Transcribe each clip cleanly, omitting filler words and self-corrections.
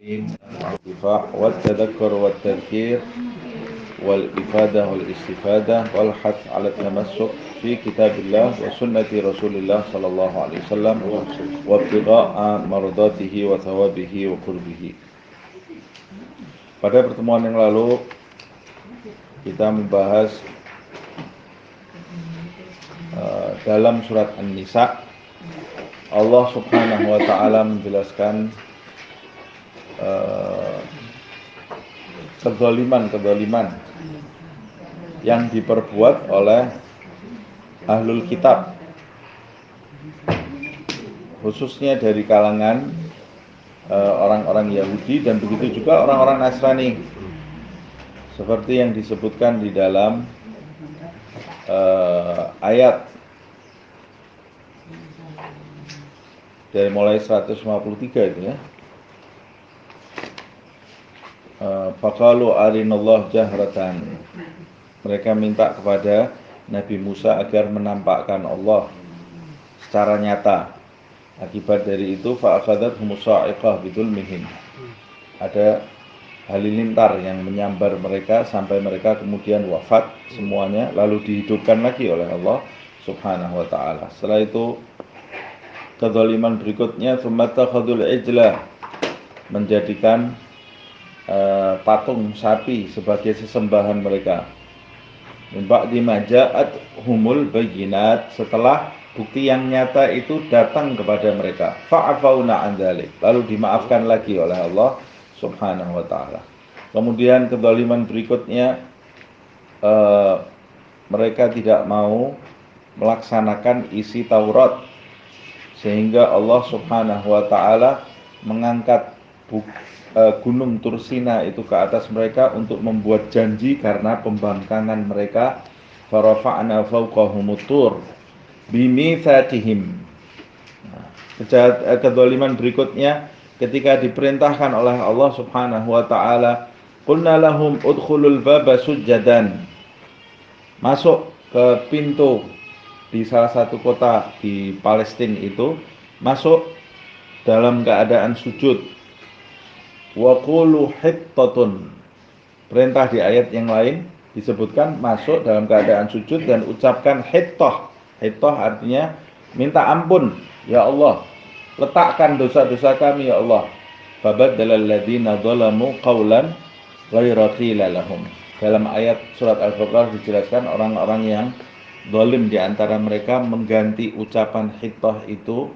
الدفاع والتذكر والتذكير والإفادة والاستفادة والحث على التمسك في كتاب الله وسنة رسول الله صلى الله عليه وسلم وابتغاء مرضاته وثوابه وقربه. Pada pertemuan yang lalu kita membahas dalam surat An-Nisa, Allah Subhanahu wa taala menjelaskan kezaliman yang diperbuat oleh ahlul kitab, khususnya dari kalangan orang-orang Yahudi dan begitu juga orang-orang Nasrani, seperti yang disebutkan di dalam ayat dari mulai 153 itu ya. Faqalu arinallah jahratan. Mereka minta kepada Nabi Musa agar menampakkan Allah secara nyata. Akibat dari itu fa'akhadhathumus sa'iqah bidzulmihim. Ada halilintar yang menyambar mereka sampai mereka kemudian wafat semuanya, lalu dihidupkan lagi oleh Allah Subhanahu wa taala. Setelah itu kezaliman berikutnya tsummattakhadul ijla, menjadikan patung sapi sebagai sesembahan mereka. Min ba'di ma ja'at humul bayyinat, setelah bukti yang nyata itu datang kepada mereka. Fa'afauna an dzalik, lalu dimaafkan lagi oleh Allah Subhanahu wa taala. Kemudian kezaliman berikutnya, mereka tidak mau melaksanakan isi Taurat, sehingga Allah Subhanahu wa taala mengangkat gunung Tursina itu ke atas mereka untuk membuat janji karena pembangkangan mereka. Farafa'na fawqahumut tur bimitsaqihim. Kezaliman berikutnya ketika diperintahkan oleh Allah Subhanahu wa taala, qulna lahum udkhulul baba sujjadan, masuk ke pintu di salah satu kota di Palestina itu, masuk dalam keadaan sujud. Wa qulu hittatun, perintah di ayat yang lain disebutkan masuk dalam keadaan sujud dan ucapkan hittah. Hittah artinya minta ampun, ya Allah, letakkan dosa-dosa kami ya Allah. Fabaddalal ladzina dzalamu qawlan ghaira qila lahum. Dalam ayat surat Al-Baqarah dijelaskan orang-orang yang zalim di antara mereka mengganti ucapan hittah itu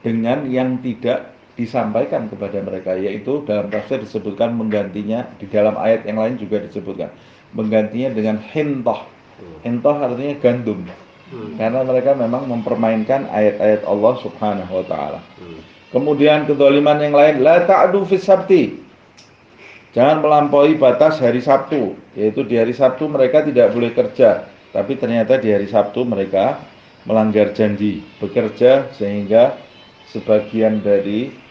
dengan yang tidak disampaikan kepada mereka, yaitu dalam tafsir disebutkan menggantinya, di dalam ayat yang lain juga disebutkan menggantinya dengan hintah. Hintah artinya gandum, karena mereka memang mempermainkan ayat-ayat Allah Subhanahu wa taala. Kemudian kezaliman yang lain, la ta'du fis sabti, jangan melampaui batas hari Sabtu, yaitu di hari Sabtu mereka tidak boleh kerja, tapi ternyata di hari Sabtu mereka melanggar janji bekerja, sehingga sebagian dari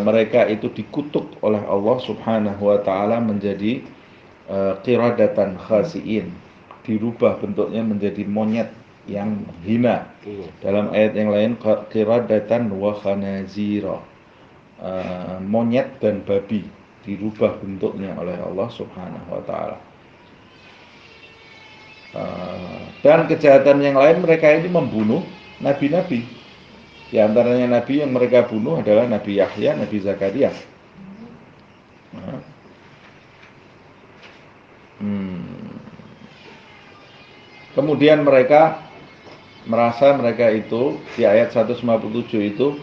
mereka itu dikutuk oleh Allah Subhanahu wa taala menjadi qiradatan khasiin, dirubah bentuknya menjadi monyet yang hina. Dalam ayat yang lain qiradatan wa khanazira, monyet dan babi dirubah bentuknya oleh Allah Subhanahu wa taala. Dan kejahatan yang lain, mereka ini membunuh nabi-nabi. Di antaranya nabi yang mereka bunuh adalah Nabi Yahya, Nabi Zakaria. Kemudian mereka merasa mereka itu di ayat 157 itu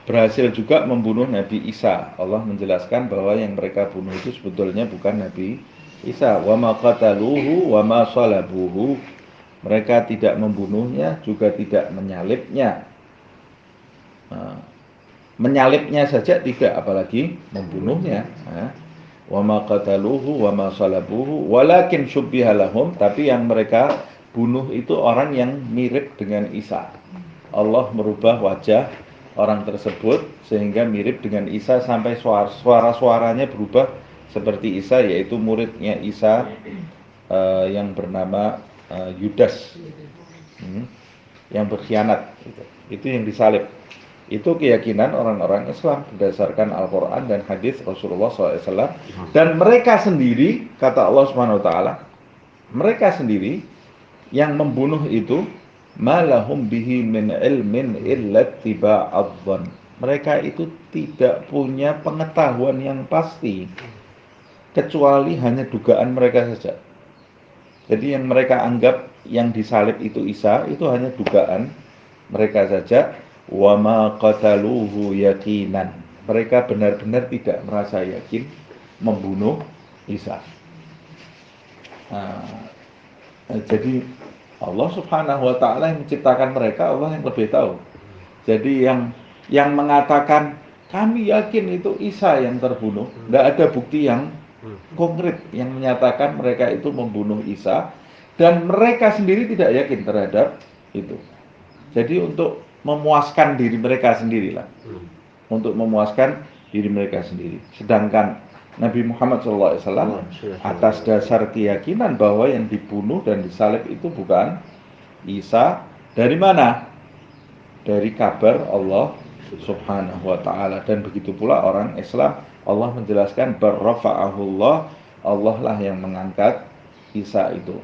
berhasil juga membunuh Nabi Isa. Allah menjelaskan bahwa yang mereka bunuh itu sebetulnya bukan Nabi Isa. Wa ma qataluhu wa ma salabuhu. Mereka tidak membunuhnya, juga tidak menyalibnya. Menyalibnya saja tidak, apalagi membunuhnya. Wa ma qataluhu wa ma salabuhu walakin syubbiha lahum, tapi yang mereka bunuh itu orang yang mirip dengan Isa. Allah merubah wajah orang tersebut sehingga mirip dengan Isa sampai suara-suaranya berubah seperti Isa, yaitu muridnya Isa yang bernama Yudas, yang berkhianat. Itu yang disalib. Itu keyakinan orang-orang Islam berdasarkan Al-Quran dan hadis Rasulullah SAW. Dan mereka sendiri, kata Allah Subhanahu Wa Taala, mereka sendiri yang membunuh itu, malahum bihi min ilmin illa tiba'adhan. Mereka itu tidak punya pengetahuan yang pasti, kecuali hanya dugaan mereka saja. Jadi yang mereka anggap yang disalib itu Isa, itu hanya dugaan mereka saja. Wa ma qataluhu yaqinan. Mereka benar-benar tidak merasa yakin membunuh Isa. Nah, jadi Allah Subhanahu wa taala yang menciptakan mereka, Allah yang lebih tahu. Jadi yang mengatakan kami yakin itu Isa yang terbunuh, tidak ada bukti yang konkret yang menyatakan mereka itu membunuh Isa, dan mereka sendiri tidak yakin terhadap itu. Jadi untuk memuaskan diri mereka sendirilah, untuk memuaskan diri mereka sendiri. Sedangkan Nabi Muhammad SAW atas dasar keyakinan bahwa yang dibunuh dan disalib itu bukan Isa, dari mana? Dari kabar Allah Subhanahu wa taala. Dan begitu pula orang Islam, Allah menjelaskan barrafa'ahullah, Allah lah yang mengangkat Isa itu.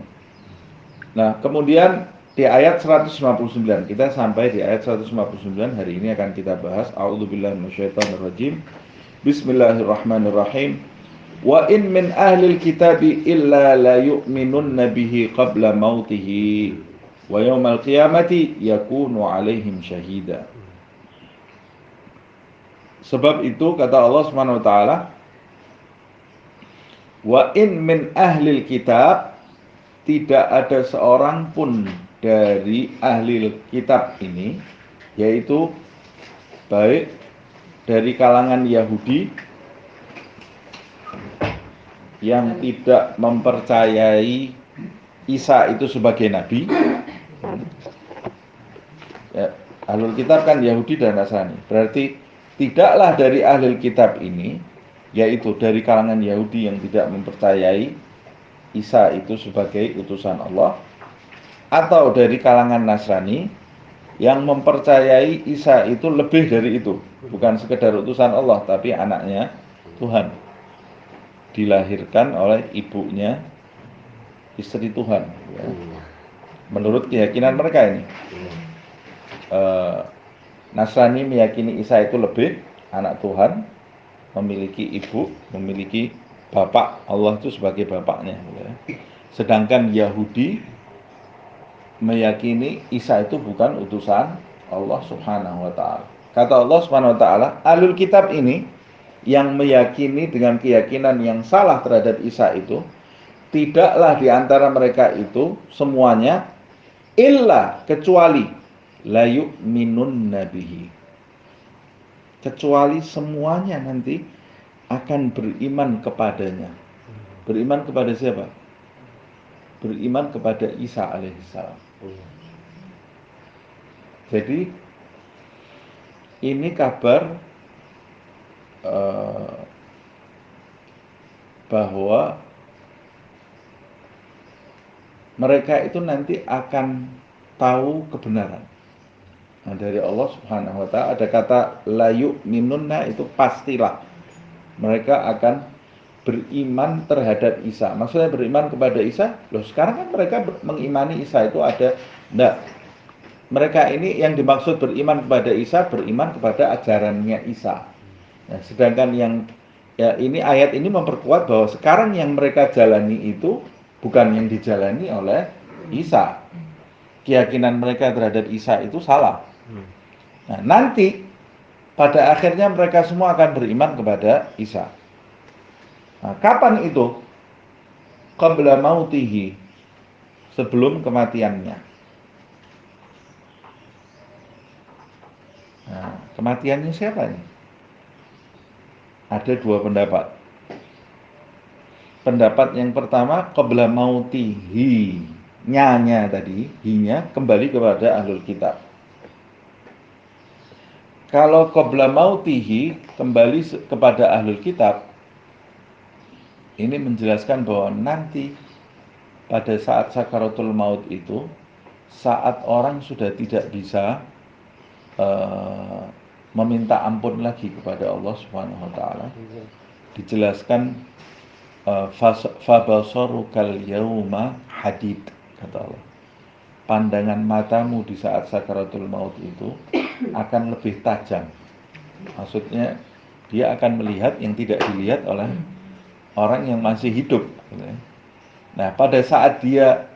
Nah, kemudian di ayat 159, kita sampai di ayat 159, hari ini akan kita bahas. A'udzubillahi minasyaitonirrajim. Bismillahirrahmanirrahim. Wa in min ahlil kitabi illa la yu'minunna bihi qabla mautihi wa yawmal qiyamati yakunu alaihim syahida. Sebab itu kata Allah Subhanahu wa taala, wa in min ahlil kitab, tidak ada seorang pun dari ahli kitab ini, yaitu baik dari kalangan Yahudi yang tidak mempercayai Isa itu sebagai nabi. Ya, ahlul kitab kan Yahudi dan Nasrani. Berarti tidaklah dari ahli kitab ini, yaitu dari kalangan Yahudi yang tidak mempercayai Isa itu sebagai utusan Allah, atau dari kalangan Nasrani yang mempercayai Isa itu lebih dari itu, bukan sekedar utusan Allah tapi anaknya Tuhan, dilahirkan oleh ibunya istri Tuhan ya. Menurut keyakinan mereka ini, Nasrani meyakini Isa itu lebih anak Tuhan, memiliki ibu, memiliki bapak, Allah itu sebagai bapaknya ya. Sedangkan Yahudi meyakini Isa itu bukan utusan Allah Subhanahu wa taala. Kata Allah Subhanahu wa taala, ahlul kitab ini yang meyakini dengan keyakinan yang salah terhadap Isa itu, tidaklah di antara mereka itu semuanya illa, kecuali la yu'minun nabihi, kecuali semuanya nanti akan beriman kepadanya. Beriman kepada siapa? Beriman kepada Isa alaihissalam. Jadi ini kabar bahwa mereka itu nanti akan tahu kebenaran. Nah, dari Allah Subhanahu wa taala ada kata la yu'minunna, itu pastilah mereka akan beriman terhadap Isa. Maksudnya beriman kepada Isa, loh sekarang kan mereka mengimani Isa itu ada. Enggak. Mereka ini yang dimaksud beriman kepada Isa, beriman kepada ajarannya Isa. Nah, sedangkan yang ya ini ayat ini memperkuat bahwa sekarang yang mereka jalani itu bukan yang dijalani oleh Isa. Keyakinan mereka terhadap Isa itu salah. Nah, nanti pada akhirnya mereka semua akan beriman kepada Isa. Nah, kapan itu? Qabla mautihi, sebelum kematiannya. Nah, kematiannya siapa ini? Ada dua pendapat. Pendapat yang pertama, qabla mautihi, nya tadi, hinya kembali kepada ahlul kitab. Kalau qabla mautihi kembali kepada ahlul kitab, ini menjelaskan bahwa nanti pada saat sakaratul maut itu, saat orang sudah tidak bisa meminta ampun lagi kepada Allah Subhanahu wa taala. Dijelaskan fabasarukal yauma hadid, kata Allah. Pandangan matamu di saat sakaratul maut itu akan lebih tajam. Maksudnya dia akan melihat yang tidak dilihat oleh orang yang masih hidup. Nah, pada saat dia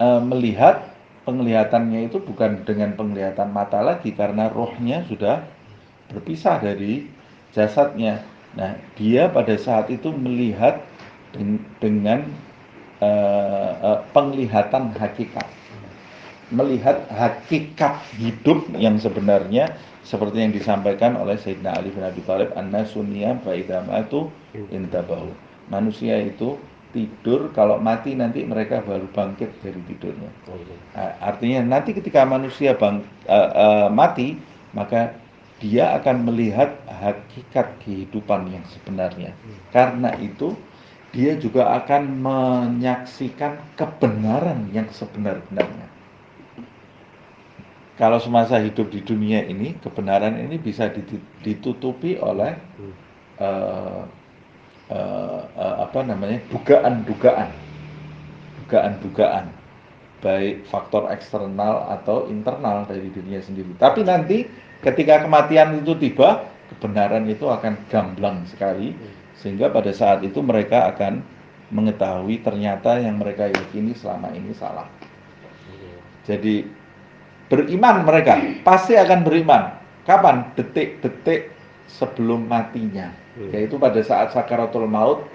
melihat, penglihatannya itu bukan dengan penglihatan mata lagi, karena rohnya sudah berpisah dari jasadnya. Nah, dia pada saat itu melihat dengan penglihatan hakikat, melihat hakikat hidup yang sebenarnya, seperti yang disampaikan oleh Sayyidina Ali bin Abi Thalib, an-nasunya ba'idamatu intabahu. Manusia itu tidur, kalau mati nanti mereka baru bangkit dari tidurnya. Artinya nanti ketika manusia mati, maka dia akan melihat hakikat kehidupan yang sebenarnya. Karena itu dia juga akan menyaksikan kebenaran yang sebenar-benarnya. Kalau semasa hidup di dunia ini, kebenaran ini bisa ditutupi oleh dugaan-dugaan, baik faktor eksternal atau internal dari dirinya sendiri. Tapi nanti ketika kematian itu tiba, kebenaran itu akan gamblang sekali, sehingga pada saat itu mereka akan mengetahui ternyata yang mereka yakini selama ini salah. Jadi beriman mereka, pasti akan beriman. Kapan? Detik-detik sebelum matinya, yaitu pada saat sakaratul maut.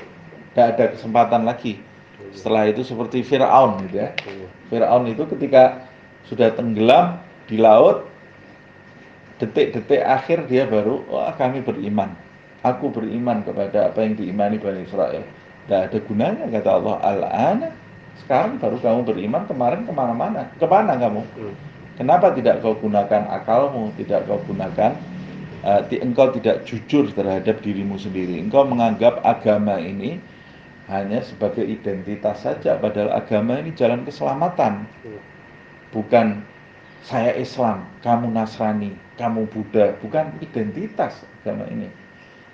Tidak ada kesempatan lagi. Setelah itu seperti Fir'aun gitu ya. Fir'aun itu ketika sudah tenggelam di laut, detik-detik akhir dia baru, kami beriman. Aku beriman kepada apa yang diimani Bani Israel. Tidak ada gunanya, kata Allah. Al-ana, sekarang baru kamu beriman, kemarin kemana-mana. Kemana kamu? Kenapa tidak kau gunakan akalmu, tidak kau gunakan, engkau tidak jujur terhadap dirimu sendiri. Engkau menganggap agama ini hanya sebagai identitas saja, padahal agama ini jalan keselamatan. Bukan saya Islam, kamu Nasrani, kamu Buddha, bukan identitas agama ini.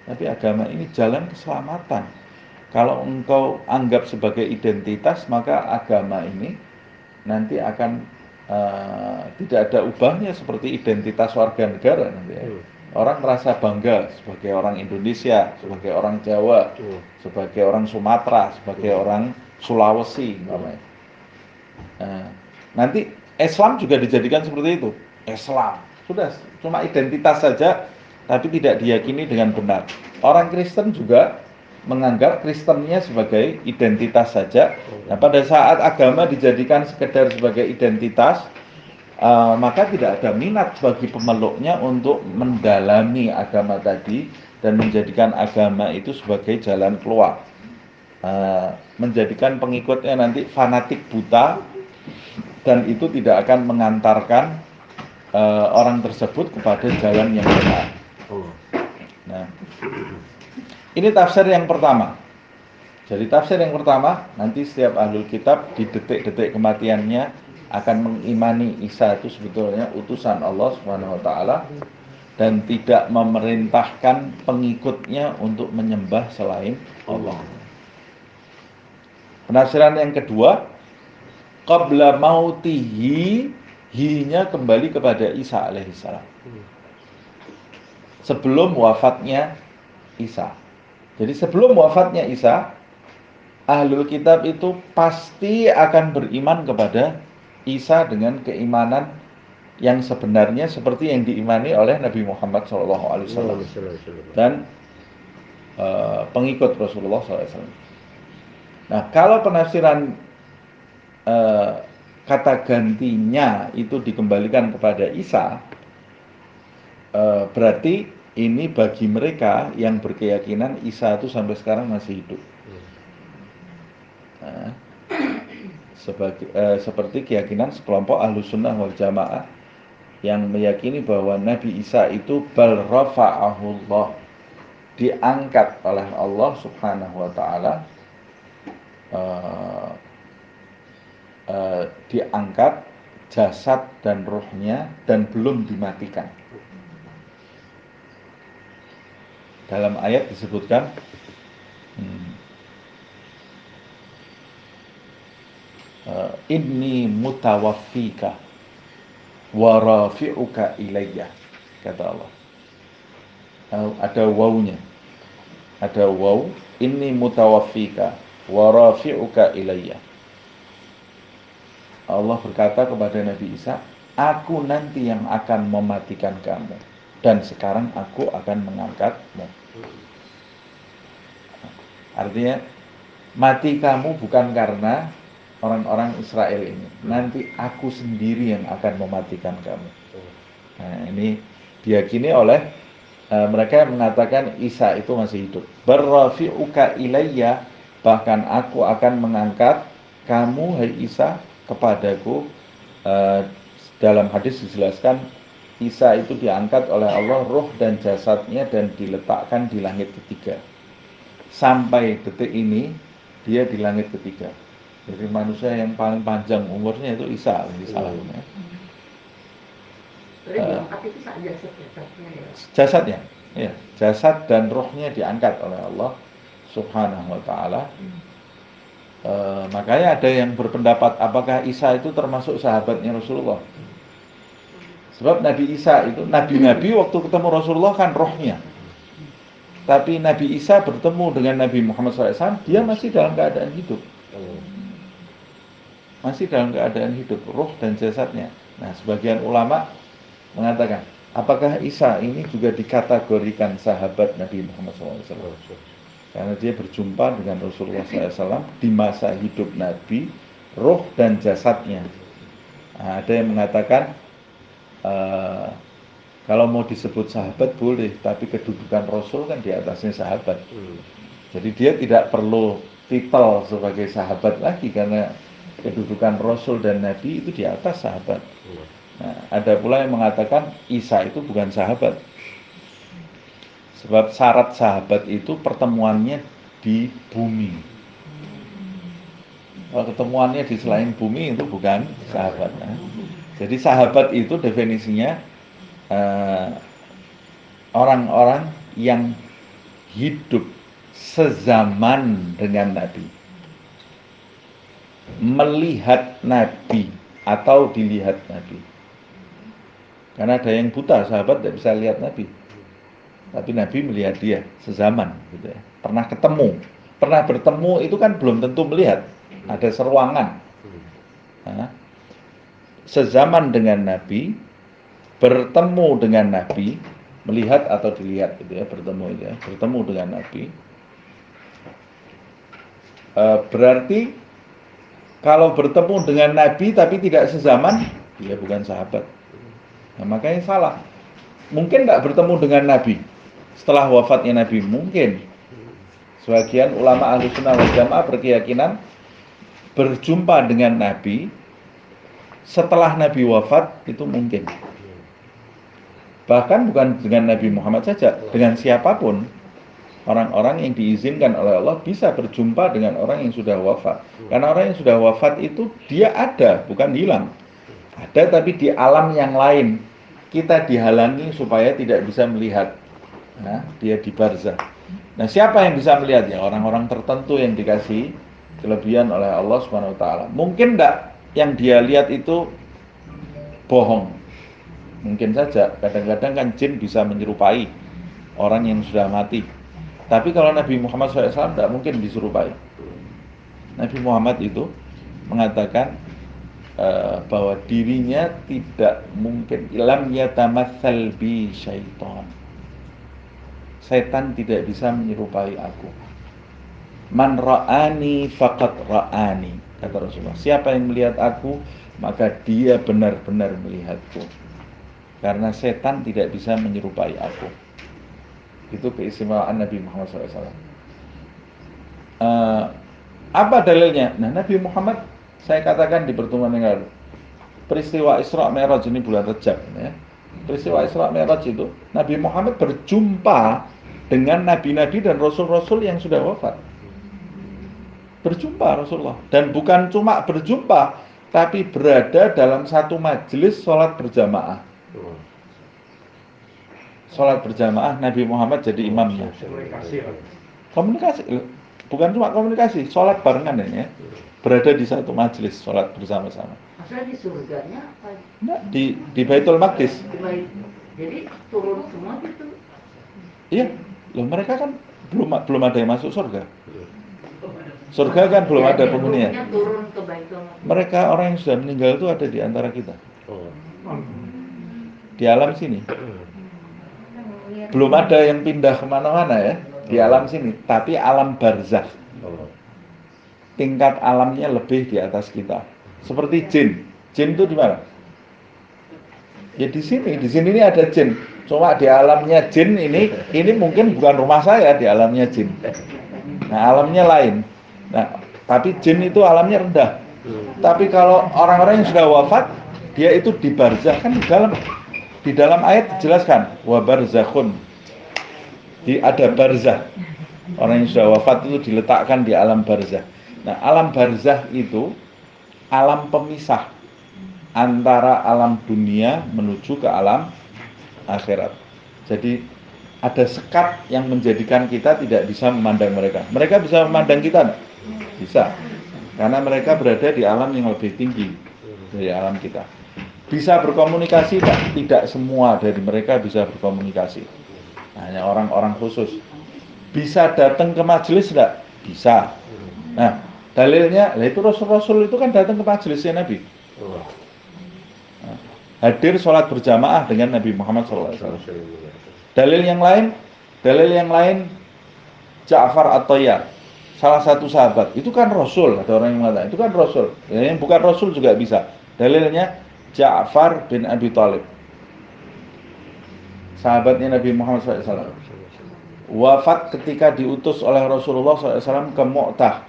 Tapi agama ini jalan keselamatan. Kalau engkau anggap sebagai identitas, maka agama ini nanti akan tidak ada ubahnya seperti identitas warga negara nanti ya. Orang merasa bangga sebagai orang Indonesia, sebagai orang Jawa, sebagai orang Sumatera, sebagai orang Sulawesi, namanya. Nanti Islam juga dijadikan seperti itu. Islam sudah cuma identitas saja, tapi tidak diyakini dengan benar. Orang Kristen juga menganggap Kristennya sebagai identitas saja. Nah, pada saat agama dijadikan sekedar sebagai identitas, maka tidak ada minat bagi pemeluknya untuk mendalami agama tadi dan menjadikan agama itu sebagai jalan keluar. Menjadikan pengikutnya nanti fanatik buta, dan itu tidak akan mengantarkan orang tersebut kepada jalan yang benar. Nah, ini tafsir yang pertama. Jadi tafsir yang pertama, nanti setiap ahlul kitab di detik-detik kematiannya akan mengimani Isa itu sebetulnya utusan Allah Subhanahu wa taala dan tidak memerintahkan pengikutnya untuk menyembah selain Allah. Penafsiran yang kedua, qabla mautihi, hi-nya kembali kepada Isa alaihissalam. Sebelum wafatnya Isa. Jadi sebelum wafatnya Isa, ahlul kitab itu pasti akan beriman kepada Isa dengan keimanan yang sebenarnya seperti yang diimani oleh Nabi Muhammad SAW dan pengikut Rasulullah SAW. Nah, kalau penafsiran kata gantinya itu dikembalikan kepada Isa, berarti ini bagi mereka yang berkeyakinan Isa itu sampai sekarang masih hidup. Nah, seperti keyakinan sekelompok ahlu sunnah wal jamaah yang meyakini bahwa Nabi Isa itu bal rafa'ahullah, diangkat oleh Allah Subhanahu wa ta'ala, diangkat jasad dan ruhnya dan belum dimatikan. dalam ayat disebutkan inni mutawaffika wa rafi'uka ilayya, kata Allah. Ada wawunya, ada waw, inni mutawaffika wa rafi'uka ilayya. Allah berkata kepada Nabi Isa, aku nanti yang akan mematikan kamu, dan sekarang aku akan mengangkatmu. Artinya mati kamu bukan karena orang-orang Israel ini, nanti aku sendiri yang akan mematikan kamu. Nah, ini diyakini oleh mereka yang mengatakan Isa itu masih hidup. Barrafi'uka ilayya, bahkan aku akan mengangkat kamu, hai Isa, kepadaku. Dalam hadis dijelaskan Isa itu diangkat oleh Allah, roh dan jasadnya, dan diletakkan di langit ketiga. Sampai detik ini dia di langit ketiga. Jadi manusia yang paling panjang umurnya itu Isa alaihissalam. Jasadnya, ya, jasad dan rohnya diangkat oleh Allah Subhanahu wa Ta'ala. Makanya ada yang berpendapat apakah Isa itu termasuk sahabatnya Rasulullah. Sebab Nabi Isa itu, nabi-nabi waktu ketemu Rasulullah kan rohnya. Tapi Nabi Isa bertemu dengan Nabi Muhammad SAW, dia masih dalam keadaan hidup. Masih dalam keadaan hidup, roh dan jasadnya. Nah, sebagian ulama mengatakan, apakah Isa ini juga dikategorikan sahabat Nabi Muhammad SAW? Karena dia berjumpa dengan Rasulullah SAW di masa hidup Nabi, roh dan jasadnya. Nah, ada yang mengatakan, kalau mau disebut sahabat boleh, tapi kedudukan Rasul kan di atasnya sahabat. Jadi dia tidak perlu titel sebagai sahabat lagi, karena kedudukan Rasul dan Nabi itu di atas sahabat. Nah, ada pula yang mengatakan Isa itu bukan sahabat. Sebab syarat sahabat itu pertemuannya di bumi. Kalau ketemuannya di selain bumi itu bukan sahabat. Nah, jadi sahabat itu definisinya orang-orang yang hidup sezaman dengan Nabi, melihat Nabi atau dilihat Nabi. Karena ada yang buta, sahabat tidak bisa lihat Nabi, tapi Nabi melihat dia sezaman, gitu ya. Pernah ketemu, pernah bertemu itu kan belum tentu melihat, ada seruangan. Nah, sezaman dengan Nabi, bertemu dengan Nabi, melihat atau dilihat, gitu ya, bertemu itu ya, bertemu dengan Nabi. Berarti kalau bertemu dengan Nabi tapi tidak sezaman, dia bukan sahabat. Nah, makanya salah. Mungkin nggak bertemu dengan Nabi setelah wafatnya Nabi, mungkin. Sebagian ulama Ahlussunnah wal Jamaah berkeyakinan berjumpa dengan Nabi setelah Nabi wafat itu mungkin. Bahkan bukan dengan Nabi Muhammad saja, dengan siapapun. Orang-orang yang diizinkan oleh Allah bisa berjumpa dengan orang yang sudah wafat. Karena orang yang sudah wafat itu dia ada, bukan hilang. Ada tapi di alam yang lain. Kita dihalangi supaya tidak bisa melihat. Nah, dia di barzah. Nah, siapa yang bisa melihat? Ya, orang-orang tertentu yang dikasih kelebihan oleh Allah Subhanahu wa Ta'ala. Mungkin enggak yang dia lihat itu bohong. Mungkin saja. Kadang-kadang kan jin bisa menyerupai orang yang sudah mati. Tapi kalau Nabi Muhammad SAW tidak mungkin diserupai. Nabi Muhammad itu mengatakan bahwa dirinya tidak mungkin, lam yatamatsal bi syaitan. Setan tidak bisa menyerupai aku. Man ra'ani faqad ra'ani, kata Rasulullah. Siapa yang melihat aku, maka dia benar-benar melihatku. Karena setan tidak bisa menyerupai aku. Itu keistimewaan Nabi Muhammad SAW. Apa dalilnya? Nah, Nabi Muhammad, saya katakan di pertemuan yang lalu, peristiwa Isra Mi'raj ini bulan Rajab, ya. Peristiwa Isra Mi'raj itu Nabi Muhammad berjumpa dengan nabi-nabi dan rasul-rasul yang sudah wafat. Berjumpa Rasulullah, dan bukan cuma berjumpa, tapi berada dalam satu majelis sholat berjamaah. sholat berjamaah, Nabi Muhammad jadi imamnya. Komunikasi, bukan cuma komunikasi, sholat barengan ini ya. Berada di satu majelis, sholat bersama-sama. Maksudnya di surganya apa? Nah, di Baitul Maqdis. Jadi turun semua gitu. Iya, loh mereka kan belum ada yang masuk surga. Surga kan belum ada penghuninya. Turun ke Baitul Maqdis. Mereka orang yang sudah meninggal itu ada di antara kita. Di alam sini. Belum ada yang pindah kemana-mana ya di alam sini, tapi alam barzakh. Tingkat alamnya lebih di atas kita. Seperti jin. Jin itu di mana? Ya di sini ini ada jin. Cuma di alamnya jin ini mungkin bukan rumah saya di alamnya jin. Nah, alamnya lain. Nah, tapi jin itu alamnya rendah. Tapi kalau orang-orang yang sudah wafat, dia itu di barzakh, kan di dalam ayat dijelaskan wa barzakhun. Ada barzakh. Orang yang sudah wafat itu diletakkan di alam barzakh. Nah, alam barzakh itu alam pemisah antara alam dunia menuju ke alam akhirat. Jadi ada sekat yang menjadikan kita tidak bisa memandang mereka. Mereka bisa memandang kita enggak? Bisa. Karena mereka berada di alam yang lebih tinggi dari alam kita. Bisa berkomunikasi enggak? Tidak semua dari mereka bisa berkomunikasi. Hanya orang-orang khusus. Bisa datang ke majelis enggak? Bisa. Nah, dalilnya, itu Rasul-Rasul itu kan datang ke majelisnya Nabi. Nah, hadir sholat berjamaah dengan Nabi Muhammad SAW. Dalil yang lain, Ja'far At-Tayyar, salah satu sahabat, itu kan Rasul, ada orang yang mengatakan, itu kan Rasul. Yang bukan Rasul juga bisa. Dalilnya Ja'far bin Abi Thalib, sahabatnya Nabi Muhammad SAW. Wafat ketika diutus oleh Rasulullah SAW ke Mu'tah.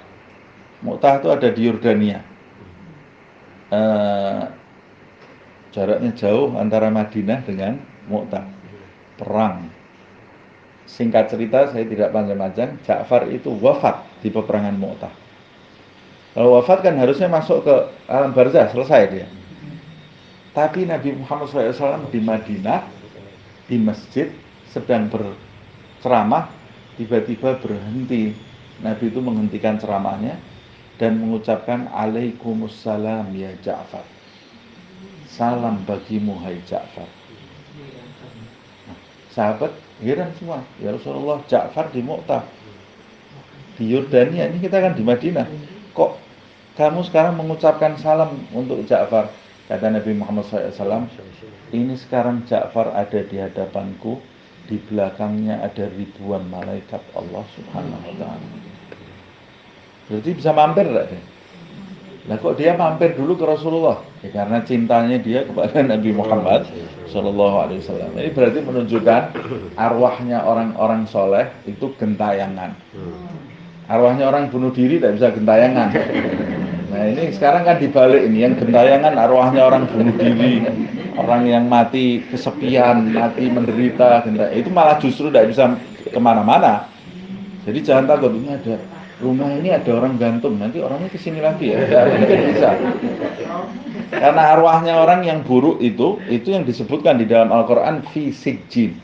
Mu'tah itu ada di Yordania. Jaraknya jauh antara Madinah dengan Mu'tah. Perang. Singkat cerita, saya tidak panjang-panjang, Ja'far itu wafat di peperangan Mu'tah. Kalau wafat kan harusnya masuk ke alam barzah, selesai dia. Tapi Nabi Muhammad SAW di Madinah, di masjid, sedang berceramah, tiba-tiba berhenti. Nabi itu menghentikan ceramahnya dan mengucapkan Alaikumussalam ya Ja'far. Salam bagimu hai Ja'far. Nah, sahabat heran semua, ya Rasulullah, Ja'far di Mu'tah, di Yordania, ini kita kan di Madinah. Kok kamu sekarang mengucapkan salam untuk Ja'far? Kata Nabi Muhammad SAW, ini sekarang Ja'far ada di hadapanku, di belakangnya ada ribuan malaikat Allah Subhanahu wa ta'ala. Berarti bisa mampir enggak dia? Lah kok dia mampir dulu ke Rasulullah? Ya karena cintanya dia kepada Nabi Muhammad SAW. Ini berarti menunjukkan arwahnya orang-orang soleh itu gentayangan. Arwahnya orang bunuh diri tidak bisa gentayangan. Nah ini sekarang kan dibalik ini, yang gentayangan arwahnya orang bunuh diri, orang yang mati kesepian, mati menderita, itu malah justru tidak bisa kemana-mana. Jadi jangan takut, ini ada rumah ini ada orang gantung, nanti orangnya kesini lagi ya, tidak mungkin bisa. Karena arwahnya orang yang buruk itu yang disebutkan di dalam Al-Quran fi sijjin.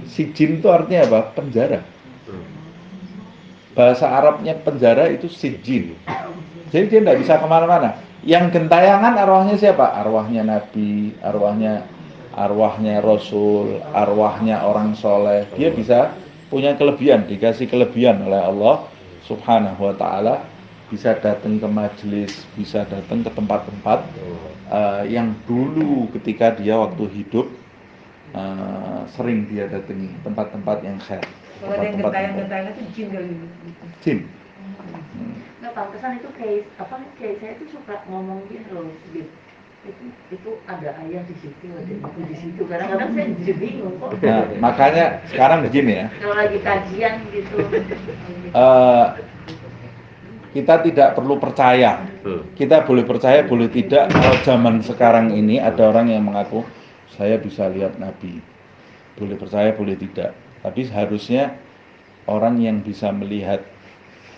Sijjin itu artinya apa? Penjara. Bahasa Arabnya penjara itu sijjin. Jadi dia tidak bisa kemana-mana. Yang gentayangan arwahnya siapa? Arwahnya Nabi, arwahnya Rasul, arwahnya orang soleh. Dia bisa punya kelebihan, dikasih kelebihan oleh Allah Subhanahu wa ta'ala, bisa datang ke majelis, bisa datang ke tempat-tempat yang dulu ketika dia waktu hidup sering dia datangi, tempat-tempat yang khair. Kalau ada yang gentayangan itu jin kali gitu. Jin. Nggak, pantesan itu kayak saya tuh suka ngomong gitu loh, itu ada ayah di situ, ada ibu di situ. Kadang-kadang saya jadi bingung kok. Nah, makanya sekarang begini ya. Kalau lagi kajian gitu. Kita tidak perlu percaya. Kita boleh percaya, boleh tidak. Kalau zaman sekarang ini ada orang yang mengaku saya bisa lihat Nabi. Boleh percaya, boleh tidak. Tapi harusnya orang yang bisa melihat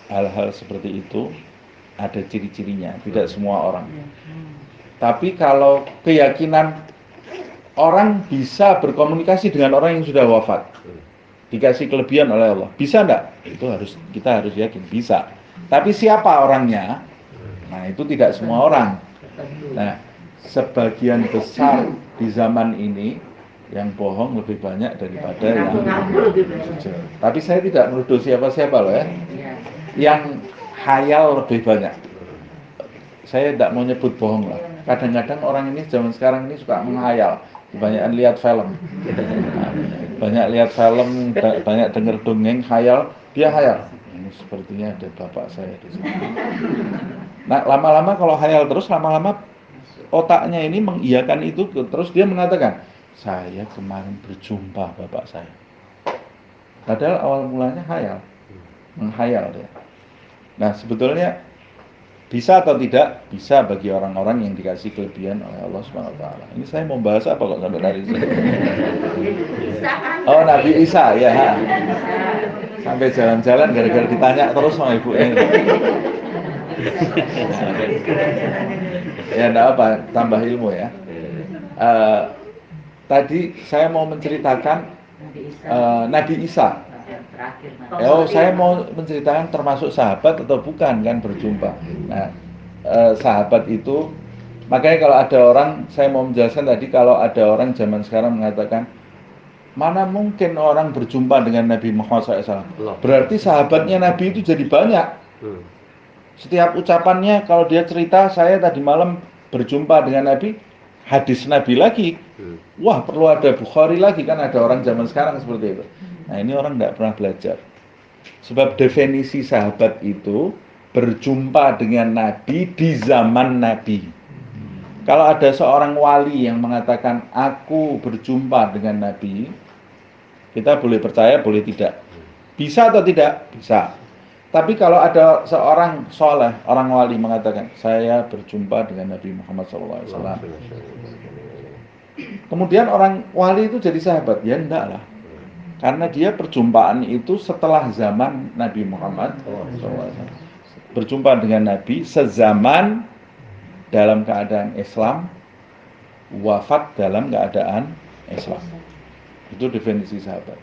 hal-hal seperti itu ada ciri-cirinya. Tidak semua orang. Tapi kalau keyakinan orang bisa berkomunikasi dengan orang yang sudah wafat, dikasih kelebihan oleh Allah. Bisa enggak? Itu kita harus yakin bisa. Tapi siapa orangnya? Nah, itu tidak semua orang. Nah, sebagian besar di zaman ini yang bohong lebih banyak daripada yang jujur. Tapi saya tidak menuduh siapa-siapa loh ya. Yang khayal lebih banyak. Saya tidak mau nyebut bohong lah. Kadang-kadang orang ini zaman sekarang ini suka menghayal. Kebanyakan lihat film. Banyak lihat film, banyak dengar dongeng, khayal, dia khayal. Ini sepertinya ada bapak saya di sini. Nah, lama-lama kalau khayal terus, lama-lama otaknya ini mengiyakan itu, terus dia mengatakan, saya kemarin berjumpa bapak saya. Padahal awal mulanya khayal, menghayal dia. Nah, sebetulnya bisa atau tidak? Bisa bagi orang-orang yang dikasih kelebihan oleh Allah SWT. Ini saya mau bahas apa kok sampai dari sini? Oh, Nabi Isa, ya. Sampai jalan-jalan gara-gara ditanya terus sama ibunya. Ya, enggak apa, tambah ilmu ya. Tadi saya mau menceritakan Nabi Isa. Oh, saya mau menceritakan termasuk sahabat atau bukan kan berjumpa. Nah, sahabat itu, makanya kalau ada orang, saya mau menjelaskan tadi, kalau ada orang zaman sekarang mengatakan, mana mungkin orang berjumpa dengan Nabi Muhammad SAW. Berarti sahabatnya Nabi itu jadi banyak. Setiap ucapannya, kalau dia cerita, saya tadi malam berjumpa dengan Nabi, hadis Nabi lagi. Wah, perlu ada Bukhari lagi, kan ada orang zaman sekarang seperti itu. Nah, ini orang tidak pernah belajar. Sebab definisi sahabat itu berjumpa dengan Nabi di zaman Nabi. Kalau ada seorang wali yang mengatakan, aku berjumpa dengan Nabi, kita boleh percaya, boleh tidak. Bisa atau tidak? Bisa. Tapi kalau ada seorang soleh, orang wali mengatakan, saya berjumpa dengan Nabi Muhammad SAW. Kemudian orang wali itu jadi sahabat. Ya enggak lah. Karena dia perjumpaan itu setelah zaman Nabi Muhammad SAW. Berjumpa dengan Nabi sezaman dalam keadaan Islam, wafat dalam keadaan Islam. Itu definisi sahabat.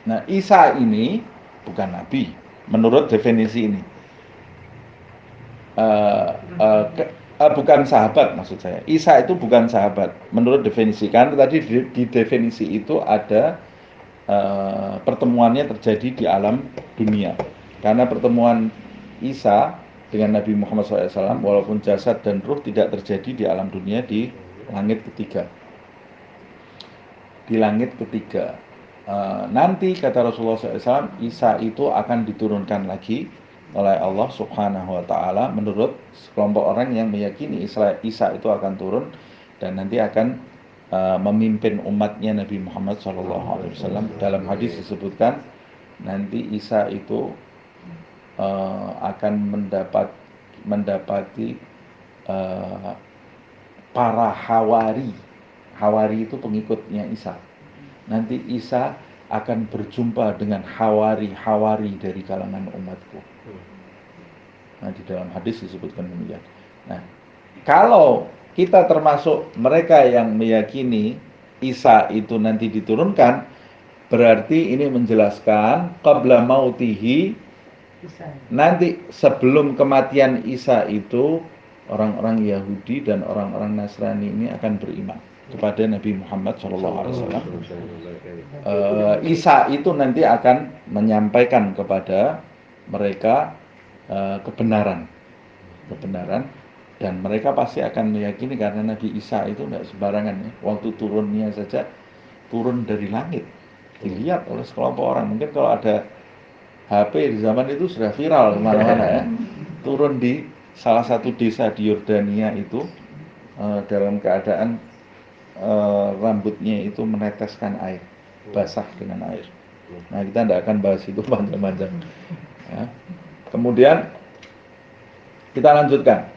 Nah, Isa ini bukan Nabi, menurut definisi ini. Bukan sahabat maksud saya. Isa itu bukan sahabat, menurut definisi. Karena tadi di definisi itu ada pertemuannya terjadi di alam dunia. Karena pertemuan Isa dengan Nabi Muhammad SAW, walaupun jasad dan ruh tidak terjadi di alam dunia, di langit ketiga. Di langit ketiga. Nanti kata Rasulullah SAW, Isa itu akan diturunkan lagi oleh Allah Subhanahu wa Ta'ala, menurut sekelompok orang yang meyakini Isa itu akan turun dan nanti akan memimpin umatnya Nabi Muhammad SAW. Dalam hadis disebutkan nanti Isa itu akan mendapati para hawari. Hawari itu pengikutnya Isa. Nanti Isa akan berjumpa dengan hawari-hawari dari kalangan umatku. Nah, di dalam hadis disebutkan demikian. Nah, kalau kita termasuk mereka yang meyakini Isa itu nanti diturunkan, berarti ini menjelaskan qabla mautihi, nanti sebelum kematian Isa itu orang-orang Yahudi dan orang-orang Nasrani ini akan beriman kepada Nabi Muhammad SAW. Isa itu nanti akan menyampaikan kepada mereka kebenaran, dan mereka pasti akan meyakini karena Nabi Isa itu tidak sembarangan ya. Waktu turunnya saja turun dari langit, dilihat oleh sekelompok orang. Mungkin kalau ada HP di zaman itu sudah viral kemana-mana ya. Turun di salah satu desa di Yordania itu dalam keadaan rambutnya itu meneteskan air, basah dengan air. Nah, kita tidak akan bahas itu panjang-panjang ya. Kemudian kita lanjutkan.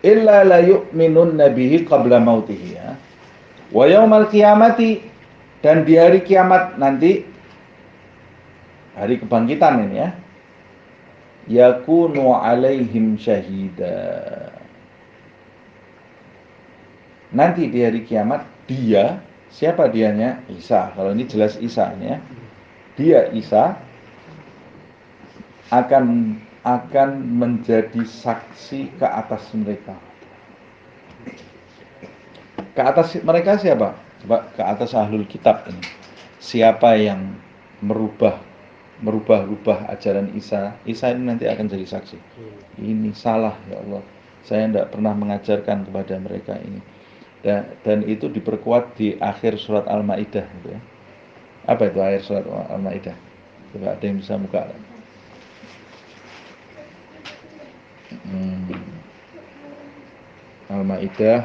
Illa la yu'minun nabihi qabla mautihi ya. Wa yaumal qiyamati, dan di hari kiamat nanti, hari kebangkitan ini ya, yakunu alaihim syahida. nanti di hari kiamat dia, siapa dianya? Isa. Kalau ini jelas Isa ya. Dia Isa akan menjadi saksi ke atas mereka. Ke atas mereka siapa? Coba ke atas ahlul kitab ini. Siapa yang merubah ajaran Isa? Isa ini nanti akan jadi saksi. Ini salah ya Allah. Saya tidak pernah mengajarkan kepada mereka ini. Dan itu diperkuat di akhir surat Al-Maidah gitu ya. Apa itu akhir surat Al-Maidah? Coba ada yang bisa buka. Al-Maidah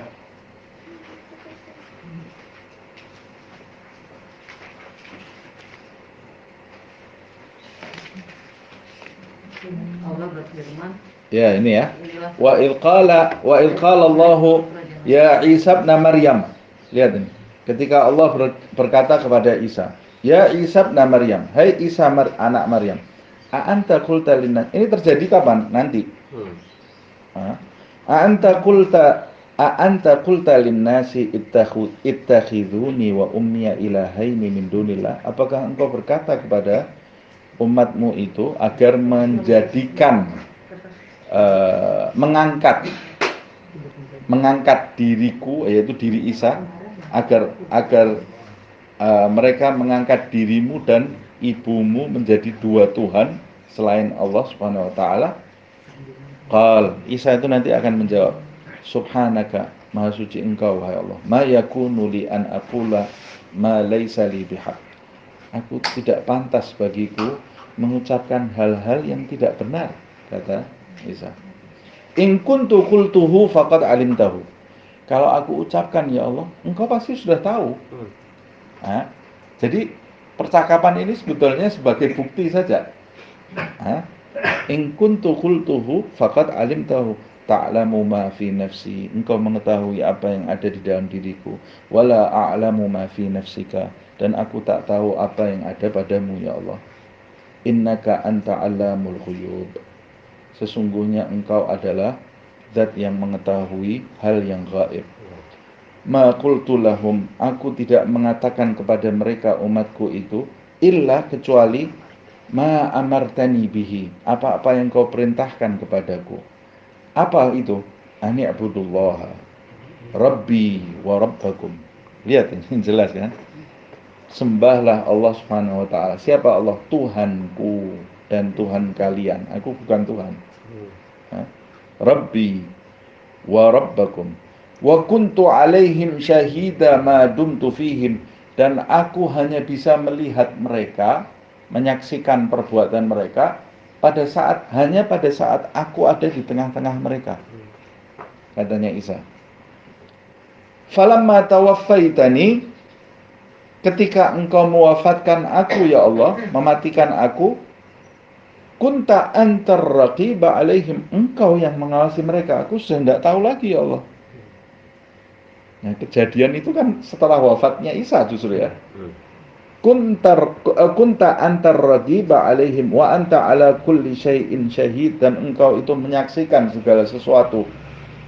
Allah berfirman, ya ini ya. Wa ilqala Allahu ya Isa ibn Maryam. Lihat ini. Ketika Allah berkata kepada Isa, ya Isa ibn Maryam, hai Isa anak Maryam, a anta qulta linnas. Ini terjadi kapan? Nanti. A anta qulta linnasi ittakhiduni wa ummiya ilahaini min dunillah. Apakah engkau berkata kepada umatmu itu agar menjadikan mengangkat diriku, yaitu diri Isa, agar mereka mengangkat dirimu dan ibumu menjadi dua Tuhan selain Allah Subhanahu wa taala. Qal, Isa itu nanti akan menjawab, subhanaka, maha suci engkau wahai Allah, ma yakunu li an aqula ma laisa li bihaq. Aku tidak pantas bagiku mengucapkan hal-hal yang tidak benar, kata Isa. In kuntu qultuhu faqad alimtahu. Kalau aku ucapkan ya Allah, engkau pasti sudah tahu. Jadi percakapan ini sebetulnya sebagai bukti saja. In kuntu qultuhu faqad alimtahu ta'lamu ma fi nafsi. Engkau mengetahui apa yang ada di dalam diriku. Wala a'lamu ma fi nafsika. Dan aku tak tahu apa yang ada padamu ya Allah. Innaka anta 'allamul ghuyub. Sesungguhnya engkau adalah zat yang mengetahui hal yang gaib. Ma qultu lahum, aku tidak mengatakan kepada mereka umatku itu illa kecuali ma amartani bihi, apa-apa yang kau perintahkan kepadaku. Apa itu? Ani abudullah rabbi wa rabbakum. Lihat ini jelas kan? Sembahlah Allah Subhanahu wa taala. Siapa Allah? Tuhanku dan Tuhan kalian. Aku bukan Tuhan. Rabbi wa rabbakum. Wa kuntu alaihim syahida ma dumtu fihim. Dan aku hanya bisa melihat mereka, menyaksikan perbuatan mereka hanya pada saat aku ada di tengah-tengah mereka. Katanya Isa. Falamma tawaffaitani, ketika engkau mewafatkan aku ya Allah, mematikan aku, kunta antar raqiba alaihim, engkau yang mengawasi mereka. Aku sudah tidak tahu lagi ya Allah. Nah, kejadian itu kan setelah wafatnya Isa justru ya. Kunta antar raqiba alaihim wa anta ala kulli syai'in syahid, dan engkau itu menyaksikan segala sesuatu.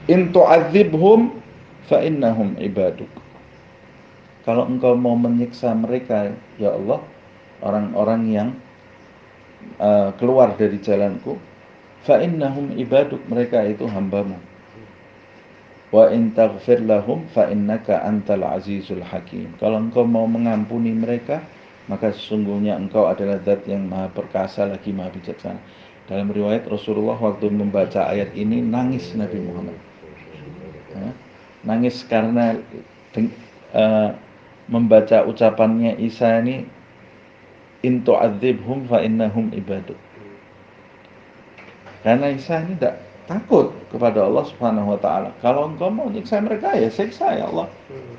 In tu'adzibhum fa innahum ibaduk. Kalau engkau mau menyiksa mereka ya Allah, orang-orang yang keluar dari jalanku, fa innahum ibaduk, mereka itu hambamu. Wa in taghfir lahum fa innaka antal azizul hakim. Kalau engkau mau mengampuni mereka, maka sesungguhnya engkau adalah zat yang maha perkasa lagi maha bijaksana. Dalam riwayat Rasulullah waktu membaca ayat ini nangis Nabi Muhammad. Nangis karena membaca ucapannya Isa ini, in tu'adzibhum fa innahum ibaduk. Karena Isa ini tidak takut kepada Allah Subhanahu wa taala. Kalau engkau mau nyiksa mereka ya siksa ya Allah.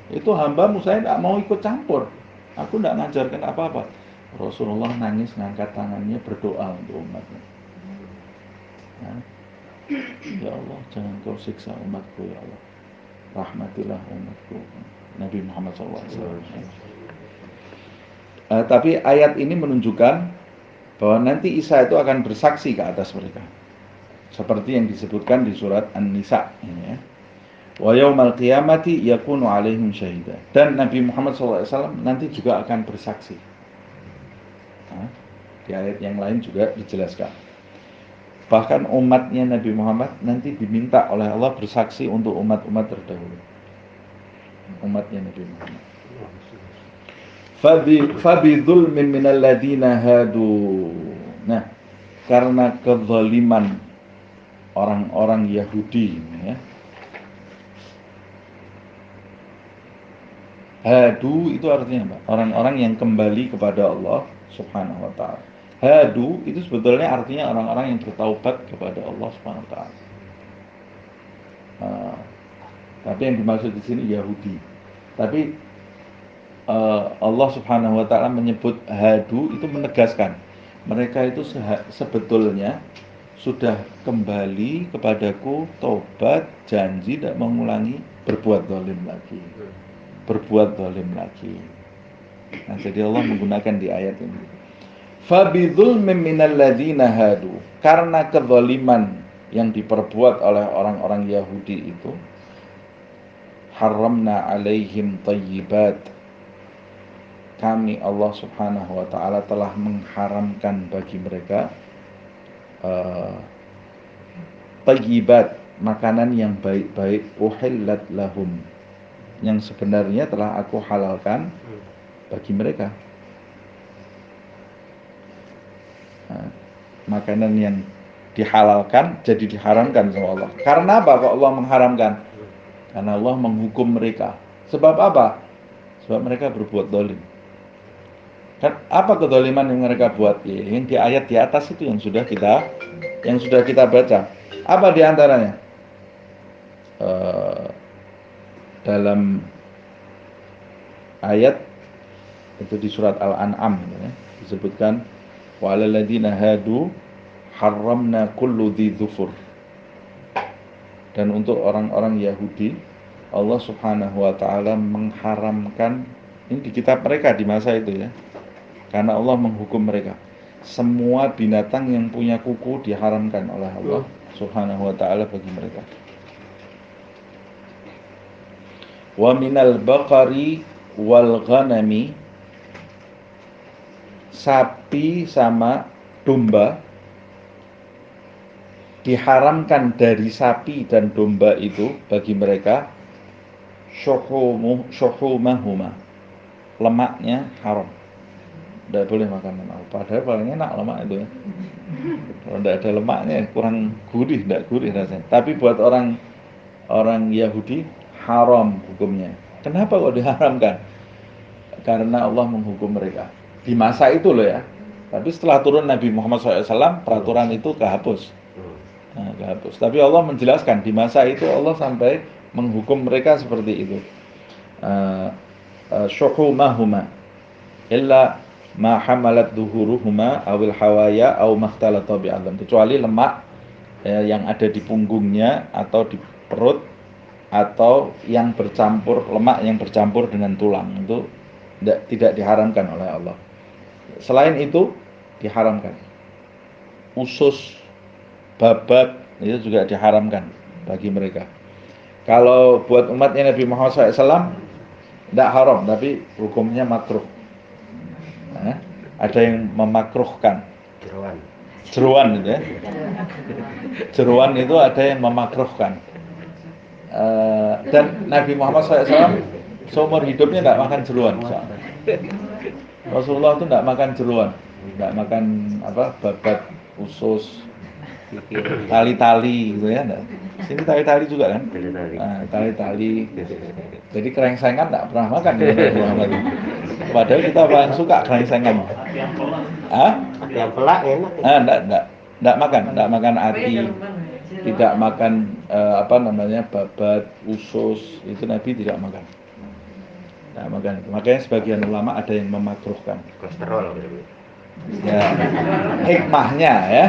Itu hambamu, saya tidak mau ikut campur. Aku tidak mengajarkan apa-apa. Rasulullah nangis, ngangkat tangannya, berdoa untuk umatnya. Ya Allah, jangan kau siksa umatku ya Allah. Rahmatilah umatku. Nabi Muhammad SAW. Tapi ayat ini menunjukkan bahwa nanti Isa itu akan bersaksi ke atas mereka. Seperti yang disebutkan di surat An-Nisa ini ya. Wa yaumal qiyamati yakunu alaihim syahida. Dan Nabi Muhammad SAW nanti juga akan bersaksi. Nah, di ayat yang lain juga dijelaskan. Bahkan umatnya Nabi Muhammad nanti diminta oleh Allah bersaksi untuk umat-umat terdahulu. Umatnya Nabi Muhammad. Fabi dzulmin minal ladina hadu. Nah, karena kezaliman orang-orang Yahudi, ya. Hadu itu artinya apa? Orang-orang yang kembali kepada Allah Subhanahu wa taala. Hadu itu sebetulnya artinya orang-orang yang bertaubat kepada Allah Subhanahu wa taala. Tapi yang dimaksud di sini Yahudi. Tapi Allah Subhanahu wa taala menyebut hadu itu menegaskan mereka itu sebetulnya sudah kembali kepadaku, taubat, janji tidak mengulangi berbuat zalim lagi. Berbuat zalim lagi. Nah, jadi Allah menggunakan di ayat ini. Fabidzulmin minal ladzina hadu. Karena kezaliman yang diperbuat oleh orang-orang Yahudi itu, haramna alaihim thayyibat. Kami Allah Subhanahu wa taala telah mengharamkan bagi mereka thayyibat, makanan yang baik-baik, uhillat lahum, yang sebenarnya telah aku halalkan bagi mereka. Nah, makanan yang dihalalkan jadi diharamkan sama Allah. Karena apa kok Allah mengharamkan? Karena Allah menghukum mereka. Sebab apa? Sebab mereka berbuat zalim. Kan apa kezaliman yang mereka buat? Ya, yang di ayat di atas itu yang sudah kita baca. Apa di antaranya? Dalam ayat itu di surat Al-An'am, ya, disebutkan wa 'alal ladzina hadu harramna kullu dzi dzufur. Dan untuk orang-orang Yahudi Allah Subhanahu wa taala mengharamkan, ini di kitab mereka di masa itu, ya. Karena Allah menghukum mereka. Semua binatang yang punya kuku diharamkan oleh Allah Subhanahu wa taala bagi mereka. Wa minal baqari wal ghanami, sapi sama domba diharamkan dari sapi dan domba itu bagi mereka syuhumahuma, lemaknya haram, tidak boleh makan lemak. Padahal paling enak lemak itu, ya. Kalau tidak ada lemaknya kurang gurih, tidak gurih rasanya. Tapi buat orang Yahudi haram hukumnya. Kenapa kok diharamkan? Karena Allah menghukum mereka di masa itu loh, ya. Tapi setelah turun Nabi Muhammad SAW, peraturan itu kehapus. Nah, kehapus. Tapi Allah menjelaskan di masa itu Allah sampai menghukum mereka seperti itu. Syuhumahuma illa ma hamalat duhuruhuma awil hawaya aw makhtalata bi'adam, kecuali lemak yang ada di punggungnya atau di perut, atau yang bercampur, lemak yang bercampur dengan tulang, itu tidak diharamkan oleh Allah. Selain itu diharamkan. Usus, babat itu juga diharamkan bagi mereka. Kalau buat umatnya Nabi Muhammad SAW tidak haram, tapi hukumnya makruh. Nah, ada yang memakruhkan. Jeruan itu, ya. Jeruan itu ada yang memakruhkan. Dan Nabi Muhammad SAW seumur hidupnya tidak makan jeruan. Rasulullah itu tidak makan jeruan, tidak makan babat, usus, tali-tali gitu, ya. Sini tali-tali juga kan? Nah, tali-tali. Jadi kerengsengan tidak pernah makan ya, Nabi Muhammad. Padahal kita paling suka kerengsengan. Yang pelak enak. Tidak makan ati, tidak makan babat, usus, itu Nabi tidak makan. Tidak makan itu. Makanya sebagian ulama ada yang memakruhkan. Kolesterol. Ya, hikmahnya, ya.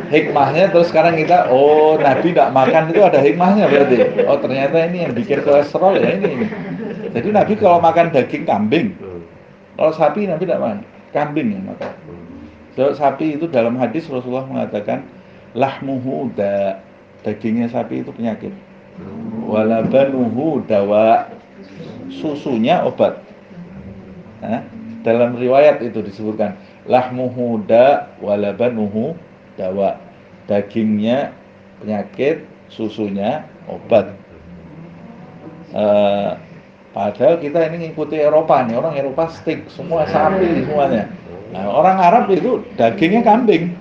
Hikmahnya terus sekarang kita, Nabi tidak makan itu ada hikmahnya berarti. Oh, ternyata ini yang bikin kolesterol, ya ini. Jadi Nabi kalau makan daging kambing, kalau sapi Nabi tidak makan, kambing yang makan. So, sapi itu dalam hadis Rasulullah mengatakan lahmuhu dagingnya sapi itu penyakit. walabanuhu dawa, susunya obat. Nah, dalam riwayat itu disebutkan lahmuhu da walabanuhu dawa, dagingnya penyakit, susunya obat. Padahal kita ini ngikuti Eropa nih, orang Eropa steak semua, sapi semuanya. Nah, orang Arab itu dagingnya kambing.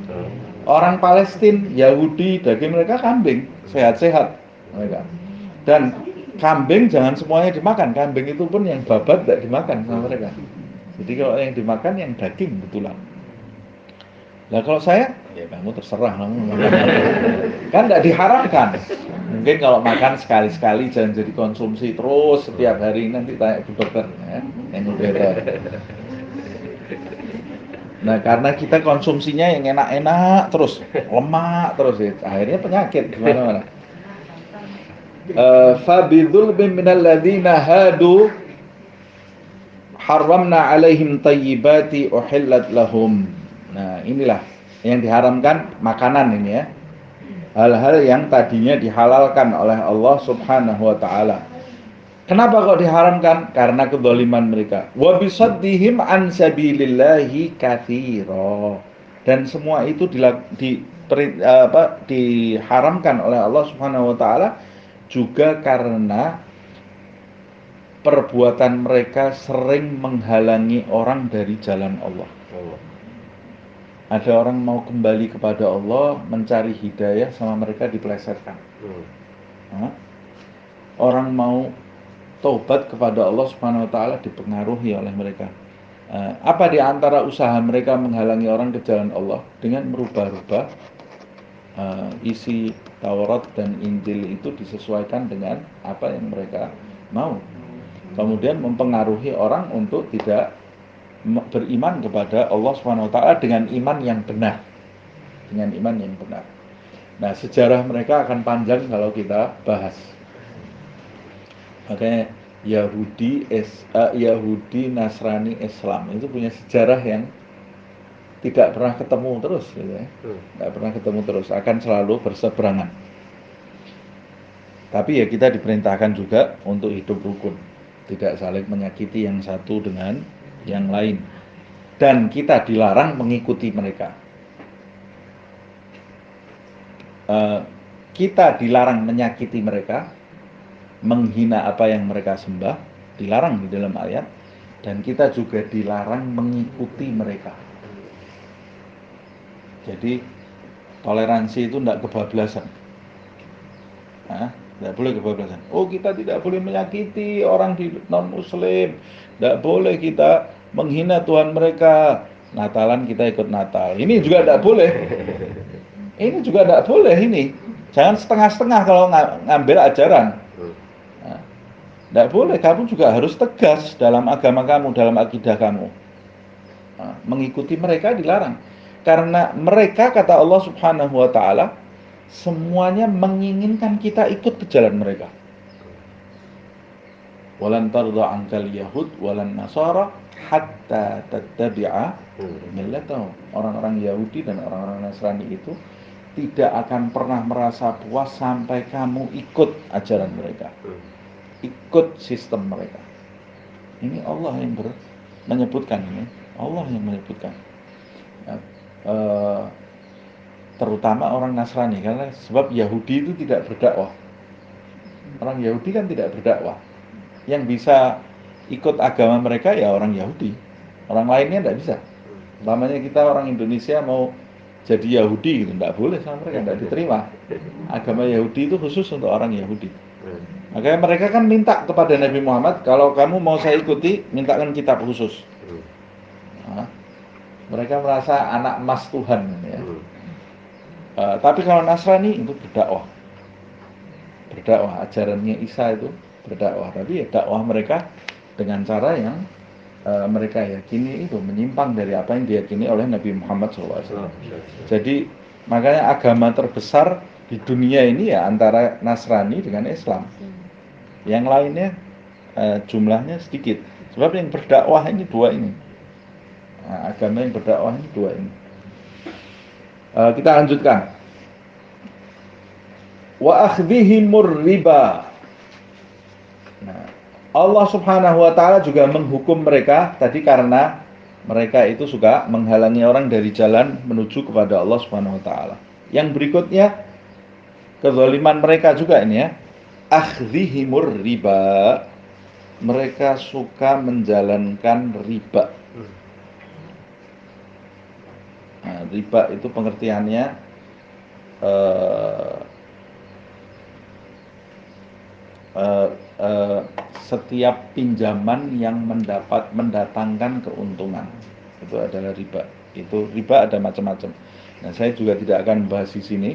Orang Palestina, Yahudi, daging mereka kambing, sehat-sehat mereka. Dan kambing jangan semuanya dimakan, kambing itu pun yang babat tidak dimakan sama mereka. Jadi kalau yang dimakan yang daging betulan. Nah kalau saya, ya kamu terserah kamu makan. Kan tidak diharamkan. Mungkin kalau makan sekali-sekali jangan jadi konsumsi terus setiap hari, nanti tanya ke dokter ya, yang udah. Nah karena kita konsumsinya yang enak-enak terus, lemak terus ya, akhirnya penyakit gimana-mana. Fabidzulmin minal ladzina hadu haramna alaihim tayyibati uhillat lahum. Nah inilah yang diharamkan makanan ini ya, hal-hal yang tadinya dihalalkan oleh Allah subhanahu wa ta'ala. Kenapa kok diharamkan? Karena kezaliman mereka. Wa bisaddihim an sabilillahi katsira. Dan semua itu diharamkan oleh Allah Subhanahu wa taala juga karena perbuatan mereka sering menghalangi orang dari jalan Allah. Ada orang mau kembali kepada Allah, mencari hidayah, sama mereka dipelesetkan. Orang mau taubat kepada Allah Subhanahu wa taala dipengaruhi oleh mereka. Apa di antara usaha mereka menghalangi orang ke jalan Allah? Dengan merubah-rubah isi Taurat dan Injil itu disesuaikan dengan apa yang mereka mau. Kemudian mempengaruhi orang untuk tidak beriman kepada Allah Subhanahu wa taala dengan iman yang benar. Dengan iman yang benar. Nah, sejarah mereka akan panjang kalau kita bahas. Makanya Yahudi, Nasrani, Islam itu punya sejarah yang tidak pernah ketemu terus, gitu ya. Tidak pernah ketemu terus, akan selalu berseberangan. Tapi ya kita diperintahkan juga untuk hidup rukun, tidak saling menyakiti yang satu dengan yang lain. Dan kita dilarang mengikuti mereka. Kita dilarang menyakiti mereka, menghina apa yang mereka sembah, dilarang di dalam ayat, dan kita juga dilarang mengikuti mereka. Jadi toleransi itu tidak kebablasan. Tidak boleh kebablasan. Oh, kita tidak boleh menyakiti orang di non-muslim, tidak boleh kita menghina Tuhan mereka. Natalan kita ikut Natal, ini juga tidak boleh. Ini juga tidak boleh ini. Jangan setengah-setengah kalau ngambil ajaran. Tidak boleh, kamu juga harus tegas dalam agama kamu, dalam akidah kamu. Mengikuti mereka dilarang. Karena mereka, kata Allah Subhanahu wa ta'ala, semuanya menginginkan kita ikut ke jalan mereka. Walan tarda ankal yahud walan nasara hatta tattabi'a millatahum. Orang-orang Yahudi dan orang-orang Nasrani itu tidak akan pernah merasa puas sampai kamu ikut ajaran mereka, ikut sistem mereka. Ini Allah yang menyebutkan ini. Allah yang menyebutkan. Terutama orang Nasrani, karena sebab Yahudi itu tidak berdakwah. Orang Yahudi kan tidak berdakwah. Yang bisa ikut agama mereka ya orang Yahudi. Orang lainnya tidak bisa. Umpamanya kita orang Indonesia mau jadi Yahudi gitu, tidak boleh sama mereka, tidak diterima. Agama Yahudi itu khusus untuk orang Yahudi. Makanya mereka kan minta kepada Nabi Muhammad, kalau kamu mau saya ikuti, mintakan kitab khusus. Mereka merasa anak emas Tuhan ya. Tapi kalau Nasrani itu berdakwah, ajarannya Isa itu berdakwah, tapi ya dakwah mereka dengan cara yang mereka yakini itu menyimpang dari apa yang diyakini oleh Nabi Muhammad SAW. Jadi makanya agama terbesar di dunia ini ya antara Nasrani dengan Islam. Yang lainnya jumlahnya sedikit. Sebab yang berdakwah ini dua ini. Agama yang berdakwah ini dua ini. Kita lanjutkan. wa akhdhihimur riba. Nah, Allah Subhanahu wa taala juga menghukum mereka tadi karena mereka itu suka menghalangi orang dari jalan menuju kepada Allah Subhanahu wa taala. Yang berikutnya kezaliman mereka juga ini ya. Akhdhihimur riba. Mereka suka menjalankan riba. Nah, riba itu pengertiannya eh, setiap pinjaman yang mendatangkan keuntungan itu adalah riba. Itu riba ada macam-macam. Nah, saya juga tidak akan membahas di sini.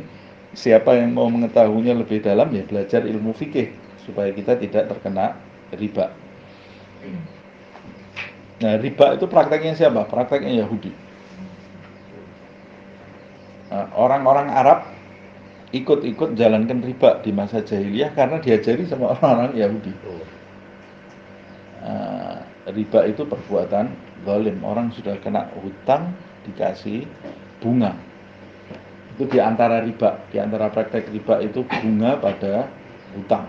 Siapa yang mau mengetahuinya lebih dalam ya belajar ilmu fikih supaya kita tidak terkena riba. Nah, riba itu prakteknya siapa? Prakteknya Yahudi. Nah, orang-orang Arab ikut-ikut jalankan riba di masa jahiliyah karena diajari sama orang-orang Yahudi. Riba itu perbuatan zalim. Orang sudah kena hutang dikasih bunga. Itu di antara riba, di antara praktek riba itu bunga pada hutang.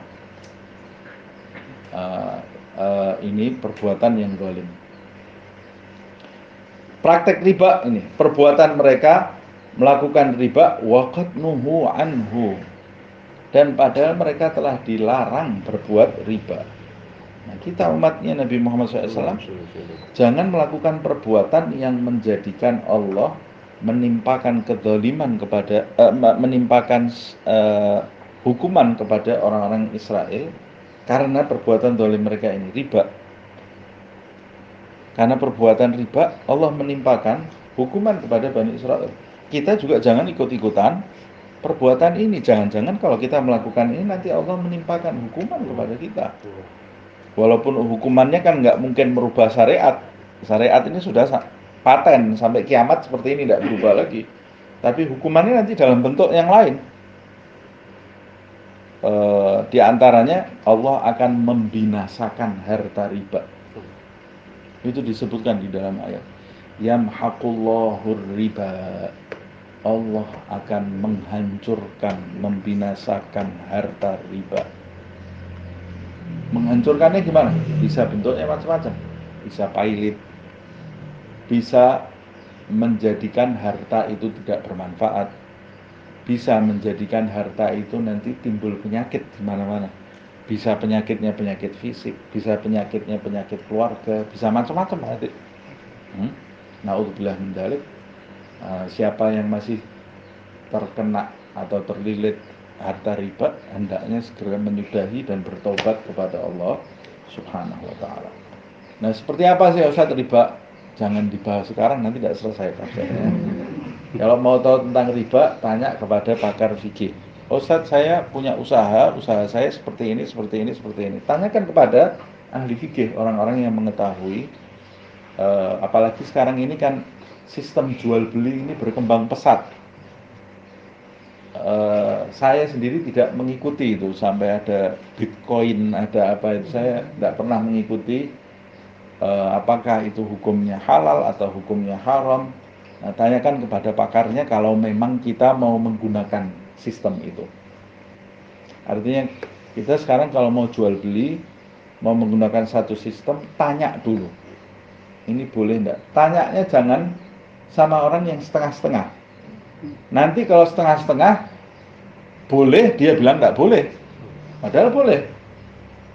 Ini perbuatan yang zalim. Praktek riba ini, perbuatan mereka melakukan riba waqad nuhu anhu, dan padahal mereka telah dilarang berbuat riba. Nah, kita umatnya Nabi Muhammad SAW jangan melakukan perbuatan yang menjadikan Allah menimpakan kedzaliman kepada menimpakan hukuman kepada orang-orang Israel karena perbuatan zalim mereka ini, riba. Karena perbuatan riba Allah menimpakan hukuman kepada Bani Israel. Kita juga jangan ikut-ikutan perbuatan ini. Jangan-jangan kalau kita melakukan ini nanti Allah menimpakan hukuman kepada kita. Walaupun hukumannya kan nggak mungkin merubah syariat. Syariat ini sudah paten sampai kiamat seperti ini, tidak berubah lagi. Tapi hukumannya nanti dalam bentuk yang lain. Di antaranya Allah akan membinasakan harta riba. Itu disebutkan di dalam ayat. Yamhaqullahu riba. Allah akan menghancurkan, membinasakan harta riba. Menghancurkannya gimana? Bisa bentuknya macam-macam. Bisa pailit. Bisa menjadikan harta itu tidak bermanfaat. Bisa menjadikan harta itu nanti timbul penyakit di mana-mana. Bisa penyakitnya penyakit fisik, bisa penyakitnya penyakit keluarga, bisa macam-macam nanti. Naudzubillah min dzalik. Siapa yang masih terkena atau terlilit harta riba, hendaknya segera menyudahi dan bertobat kepada Allah Subhanahu wa taala. Nah, seperti apa sih Ustaz riba? Jangan dibahas sekarang, nanti tidak selesai prakteknya. Kalau mau tahu tentang riba, tanya kepada pakar fikih. Ustaz, saya punya usaha saya seperti ini, seperti ini, seperti ini. Tanyakan kepada ahli fikih, orang-orang yang mengetahui. Apalagi sekarang ini kan sistem jual beli ini berkembang pesat. Saya sendiri tidak mengikuti itu sampai ada Bitcoin, ada apa itu, saya tidak pernah mengikuti apakah itu hukumnya halal atau hukumnya haram. Nah, tanyakan kepada pakarnya kalau memang kita mau menggunakan sistem itu. Artinya kita sekarang kalau mau jual beli, mau menggunakan satu sistem, tanya dulu. Ini boleh enggak? Tanyanya jangan sama orang yang setengah-setengah. Nanti kalau setengah-setengah boleh, dia bilang enggak boleh. Padahal boleh.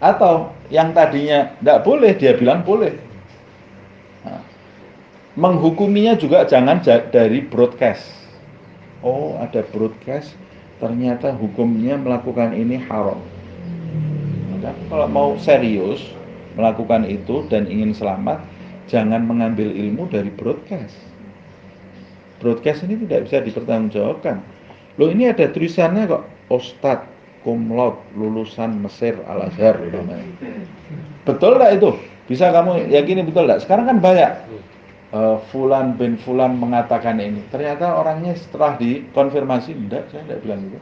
Atau yang tadinya enggak boleh, dia bilang boleh. Nah, menghukuminya juga jangan dari broadcast. Oh, ada broadcast, ternyata hukumnya melakukan ini haram. Maka kalau mau serius melakukan itu dan ingin selamat, jangan mengambil ilmu dari broadcast. Broadcast ini tidak bisa dipertanggungjawabkan. Loh, ini ada tulisannya kok, Ustadz cum laude lulusan Mesir Al-Azhar namanya. Betul enggak itu? Bisa kamu yakini betul enggak? Sekarang kan banyak Fulan bin Fulan mengatakan ini. Ternyata orangnya setelah dikonfirmasi, enggak, saya enggak bilang itu.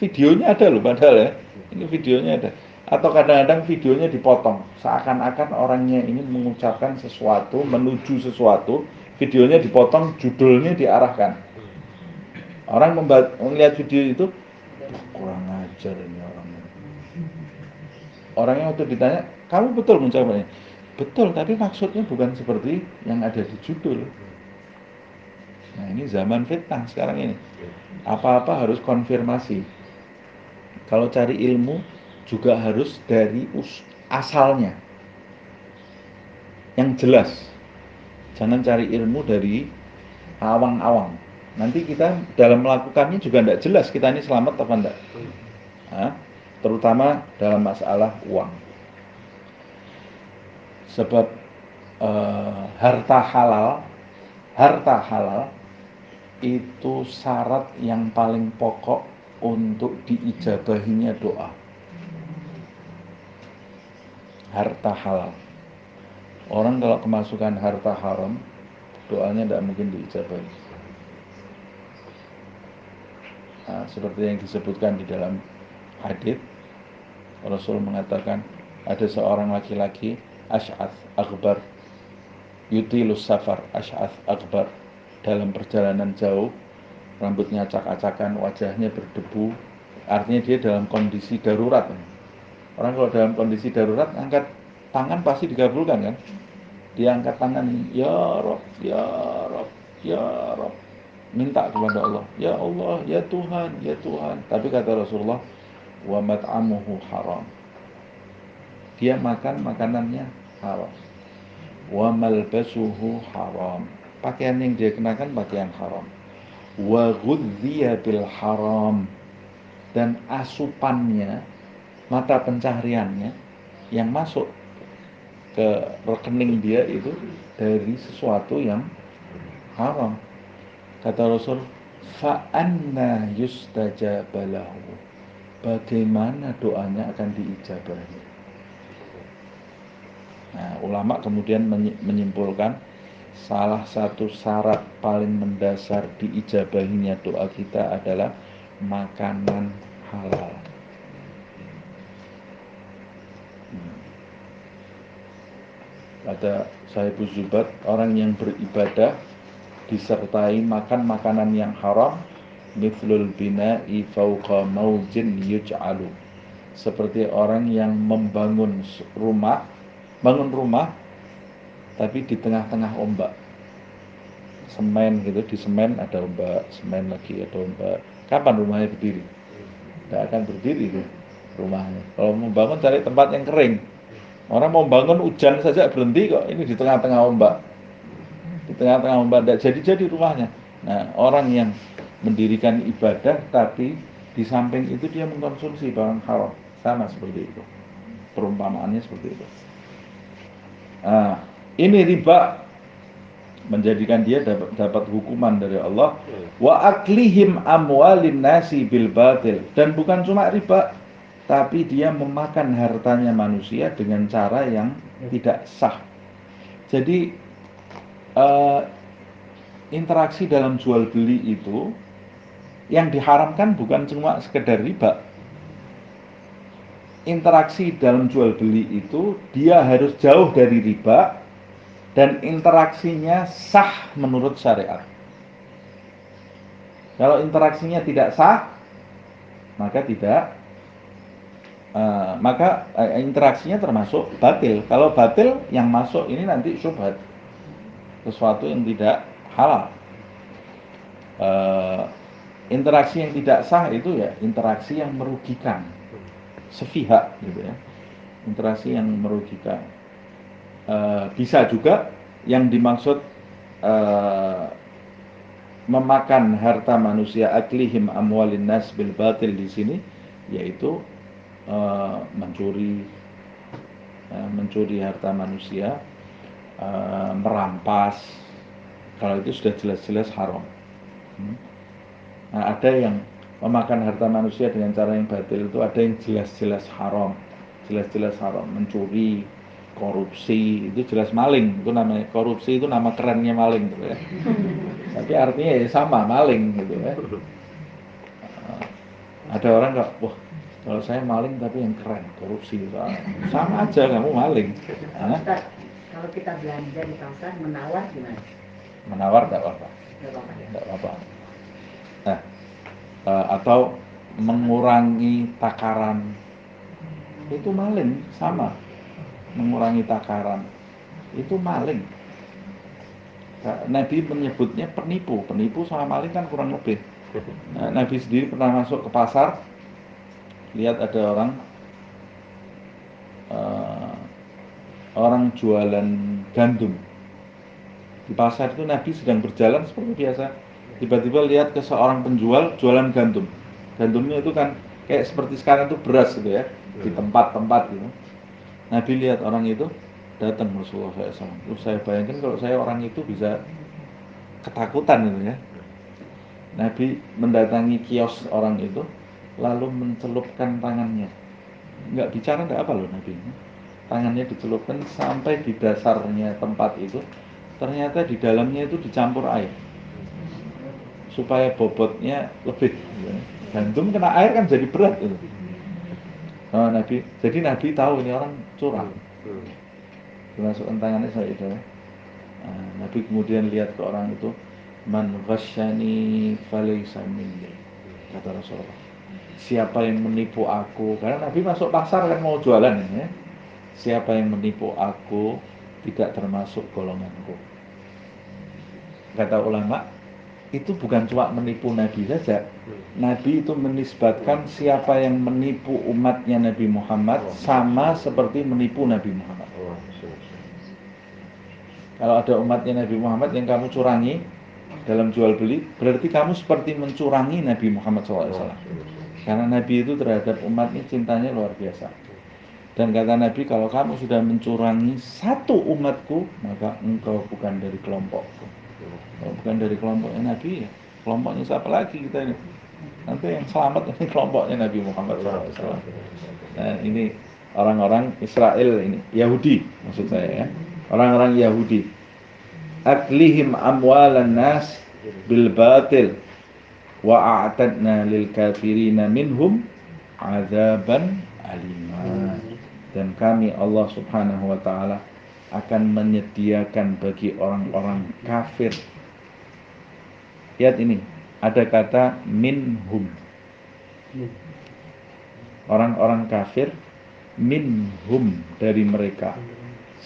Videonya ada loh padahal ya. Ini videonya ada. Atau kadang-kadang videonya dipotong, seakan-akan orangnya ingin mengucapkan sesuatu, menuju sesuatu, videonya dipotong, judulnya diarahkan. Orang melihat video itu, ajar ini orangnya. Orangnya waktu ditanya, kamu betul mengucapkannya? Betul, tapi maksudnya bukan seperti yang ada di judul. Nah ini zaman fitnah sekarang ini. Apa-apa harus konfirmasi. Kalau cari ilmu juga harus dari asalnya. Yang jelas. Jangan cari ilmu dari awang-awang. Nanti kita dalam melakukannya juga tidak jelas kita ini selamat apa enggak. Nah, terutama dalam masalah uang. Sebab harta halal itu syarat yang paling pokok untuk diijabahinya doa. Harta halal. Orang kalau kemasukan harta haram, doanya tidak mungkin diijabahi. Nah, seperti yang disebutkan di dalam hadits, Rasul mengatakan ada seorang laki-laki Ash'ath akbar yutilus safar, Ash'ath akbar, dalam perjalanan jauh, rambutnya acak-acakan, wajahnya berdebu, artinya dia dalam kondisi darurat. Orang kalau dalam kondisi darurat angkat tangan pasti dikabulkan kan. Dia angkat tangan, ya Rob, ya Rob, ya Rob, minta kepada Allah, ya Allah, ya Tuhan, ya Tuhan. Tapi kata Rasulullah, wa mat'amuhu haram, dia makan makanannya haram, wa malbasuhu haram, pakaian yang dia kenakan pakaian haram, wa ghudhiya bil haram, dan asupannya, mata pencahariannya yang masuk ke rekening dia itu dari sesuatu yang haram. Kata Rasul, fa'anna yustajabalahu, bagaimana doanya akan diijabahi. Nah, ulama kemudian menyimpulkan salah satu syarat paling mendasar diijabahinya doa kita adalah makanan halal. Kata Sahibuz Zubat, orang yang beribadah disertai makan makanan yang haram, mithlul bina'i fawqa maujin yuj'alu, seperti orang yang membangun rumah, bangun rumah tapi di tengah-tengah ombak, semen gitu, di semen ada ombak, semen lagi ada ombak, kapan rumahnya berdiri? Tidak akan berdiri itu rumahnya. Kalau mau bangun cari tempat yang kering. Orang mau bangun hujan saja berhenti kok, ini di tengah-tengah ombak. Di tengah-tengah ombak tidak jadi-jadi rumahnya. Nah, orang yang mendirikan ibadah tapi di samping itu dia mengkonsumsi barang haram, sama seperti itu. Perumpamaannya seperti itu. Nah, ini riba menjadikan dia dapat hukuman dari Allah. Wa aklihim amwalin nasi bil batil, dan bukan cuma riba, tapi dia memakan hartanya manusia dengan cara yang tidak sah. Jadi interaksi dalam jual beli itu yang diharamkan bukan cuma sekedar riba. Interaksi dalam jual beli itu dia harus jauh dari riba dan interaksinya sah menurut syariat. Kalau interaksinya tidak sah, maka interaksinya termasuk batil. Kalau batil, yang masuk ini nanti syubhat, sesuatu yang tidak halal. Interaksi yang tidak sah itu ya interaksi yang merugikan sepihak, gitu ya. Interaksi yang merugikan. Bisa juga yang dimaksud memakan harta manusia, aklihim amwalin nas bil batil di sini, yaitu mencuri harta manusia, merampas. Kalau itu sudah jelas-jelas haram. Nah, ada yang memakan harta manusia dengan cara yang batil, itu ada yang jelas-jelas haram, mencuri, korupsi, itu jelas maling. Itu namanya korupsi, itu nama kerennya maling, gitu ya. Tapi artinya ya sama, maling, gitu ya. Ada orang kok, wah, kalau saya maling tapi yang keren, korupsi, sama aja kamu maling. Kalau kita belanja di pasar menawar gimana? Menawar tidak apa-apa. Nah, atau mengurangi takaran. Itu maling, sama. Mengurangi takaran. Itu maling. Nabi menyebutnya penipu. Penipu sama maling kan kurang lebih. Nabi sendiri pernah masuk ke pasar, lihat ada orang jualan gandum. Di pasar itu Nabi sedang berjalan seperti biasa. Tiba-tiba lihat ke seorang penjual jualan gandum. Gandumnya itu kan kayak seperti sekarang itu beras gitu ya, di tempat-tempat gitu. Nabi lihat orang itu, datang Rasulullah SAW. Saya bayangkan kalau saya orang itu bisa ketakutan gitu ya. Nabi mendatangi kios orang itu, lalu mencelupkan tangannya. Nggak bicara, nggak apa loh Nabi. Tangannya dicelupkan sampai di dasarnya tempat itu. Ternyata di dalamnya itu dicampur air supaya bobotnya lebih. Gandum kena air kan jadi berat gitu. Nabi, jadi Nabi tahu ini orang curang. Dimasukkan tangannya saya itu. Nabi kemudian lihat ke orang itu, man ghasyani falaysa minni, kata Rasulullah. Siapa yang menipu aku? Karena Nabi masuk pasar kan mau jualan ya. Siapa yang menipu aku tidak termasuk golonganku. Kata ulama, itu bukan cuma menipu Nabi saja. Nabi itu menisbatkan siapa yang menipu umatnya Nabi Muhammad sama seperti menipu Nabi Muhammad. Kalau ada umatnya Nabi Muhammad yang kamu curangi dalam jual beli, berarti kamu seperti mencurangi Nabi Muhammad SAW. Karena Nabi itu terhadap umatnya cintanya luar biasa. Dan kata Nabi, kalau kamu sudah mencurangi satu umatku, maka engkau bukan dari kelompokku. Kalau bukan dari kelompoknya Nabi, ya kelompoknya siapa lagi kita ini? Nanti yang selamat ini kelompoknya Nabi Muhammad SAW. Nah, ini orang-orang Israel ini, Yahudi maksud saya ya. Orang-orang Yahudi. Aklihim amwalan nas bil batil wa a'tadna lil kafirina minhum azaban alima. Dan kami Allah Subhanahu wa taala akan menyediakan bagi orang-orang kafir. Lihat ini, ada kata minhum. Orang-orang kafir, minhum dari mereka,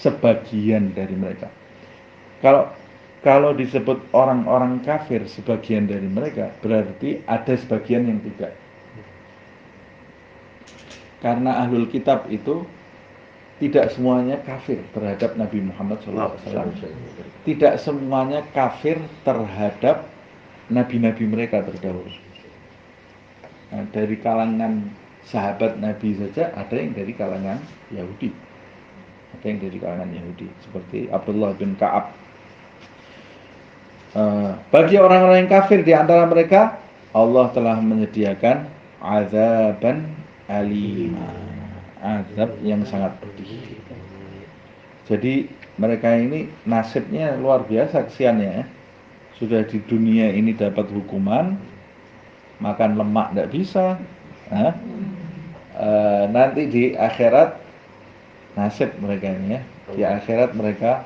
sebagian dari mereka. Kalau disebut orang-orang kafir sebagian dari mereka, berarti ada sebagian yang tidak. Karena ahlul kitab itu tidak semuanya kafir terhadap Nabi Muhammad SAW. Tidak semuanya kafir terhadap nabi-nabi mereka terdahulu. Nah, dari kalangan sahabat Nabi saja ada yang dari kalangan Yahudi. Ada yang dari kalangan Yahudi. Seperti Abdullah bin Ka'ab. Bagi orang-orang yang kafir di antara mereka, Allah telah menyediakan azaban alimah. Azab yang sangat pedih. Jadi mereka ini nasibnya luar biasa kesiannya ya. Sudah di dunia ini dapat hukuman, makan lemak tidak bisa. Nanti di akhirat nasib mereka ini ya. Di akhirat mereka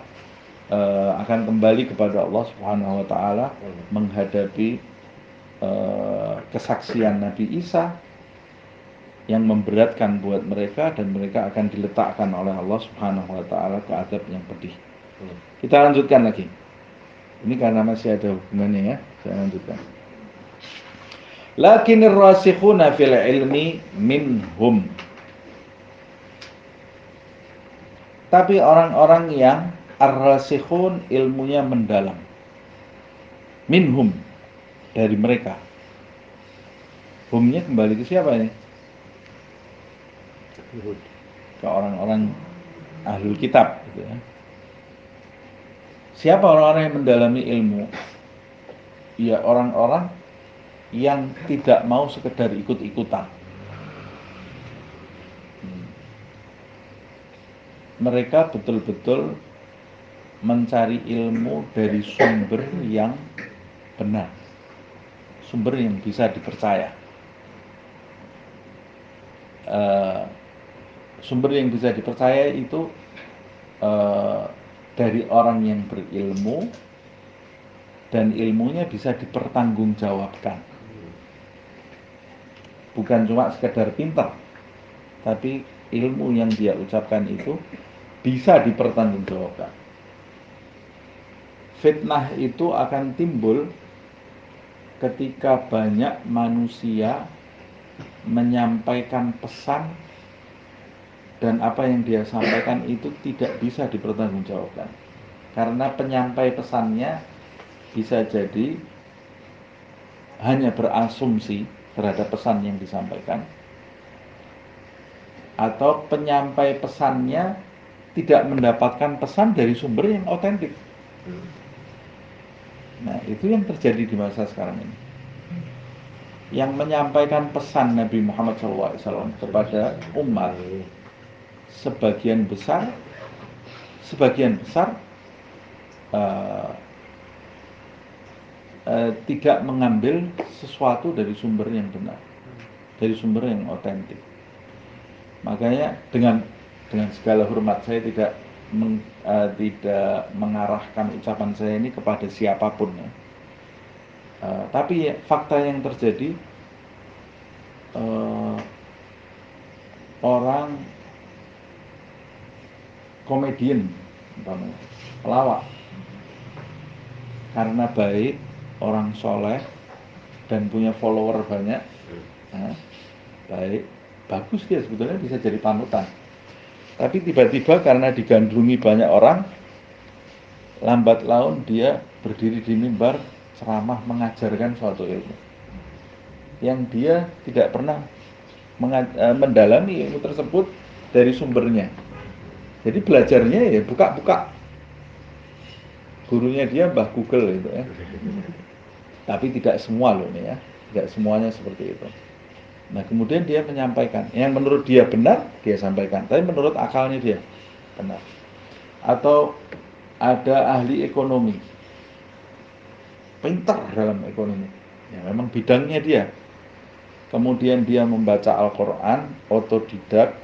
akan kembali kepada Allah Subhanahu wa taala menghadapi kesaksian Nabi Isa yang memberatkan buat mereka, dan mereka akan diletakkan oleh Allah Subhanahu wa taala ke azab yang pedih. Kita lanjutkan lagi. Ini karena masih ada hubungannya ya, saya lanjutkan. Lakinir rasikhuna fil ilmi minhum. Tapi orang-orang yang ar-rasikhun ilmunya mendalam. Minhum, dari mereka. Humnya kembali ke siapa ini? Ke orang-orang ahlul kitab gitu ya. Siapa orang-orang yang mendalami ilmu? Ya orang-orang yang tidak mau sekedar ikut-ikutan. Mereka betul-betul mencari ilmu dari sumber yang benar, sumber yang bisa dipercaya. Sumber yang bisa dipercaya itu dari orang yang berilmu dan ilmunya bisa dipertanggungjawabkan. bukan cuma sekedar pintar, tapi ilmu yang dia ucapkan itu bisa dipertanggungjawabkan. Fitnah itu akan timbul ketika banyak manusia menyampaikan pesan dan apa yang dia sampaikan itu tidak bisa dipertanggungjawabkan. Karena penyampai pesannya bisa jadi hanya berasumsi terhadap pesan yang disampaikan, atau penyampai pesannya tidak mendapatkan pesan dari sumber yang otentik. Nah, itu yang terjadi di masa sekarang ini. Yang menyampaikan pesan Nabi Muhammad SAW kepada umat sebagian besar uh, tidak mengambil sesuatu dari sumber yang benar, dari sumber yang otentik. Makanya dengan segala hormat, saya tidak mengarahkan ucapan saya ini kepada siapapun ya. Tapi ya, fakta yang terjadi, orang komedian, pelawak, karena baik, orang soleh dan punya follower banyak, baik, bagus dia sebetulnya bisa jadi panutan. Tapi tiba-tiba karena digandrungi banyak orang, lambat laun dia berdiri di mimbar ceramah mengajarkan suatu ilmu yang dia tidak pernah mendalami ilmu tersebut dari sumbernya. Jadi belajarnya ya buka-buka, gurunya dia Mbah Google itu ya. Tapi tidak semua loh nih ya, tidak semuanya seperti itu. Nah kemudian dia menyampaikan yang menurut dia benar, dia sampaikan, tapi menurut akalnya dia benar. Atau ada ahli ekonomi, pintar dalam ekonomi, ya memang bidangnya dia. Kemudian dia membaca Al-Quran, otodidak,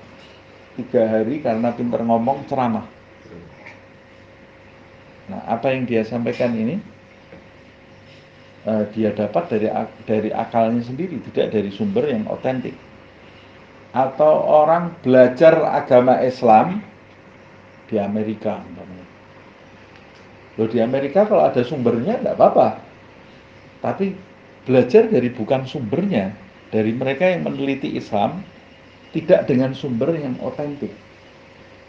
3 hari karena pintar ngomong, ceramah. Nah apa yang dia sampaikan ini, dia dapat dari akalnya sendiri, tidak dari sumber yang otentik. Atau orang belajar agama Islam di Amerika, loh di Amerika kalau ada sumbernya tidak apa-apa, tapi belajar dari bukan sumbernya, dari mereka yang meneliti Islam tidak dengan sumber yang otentik.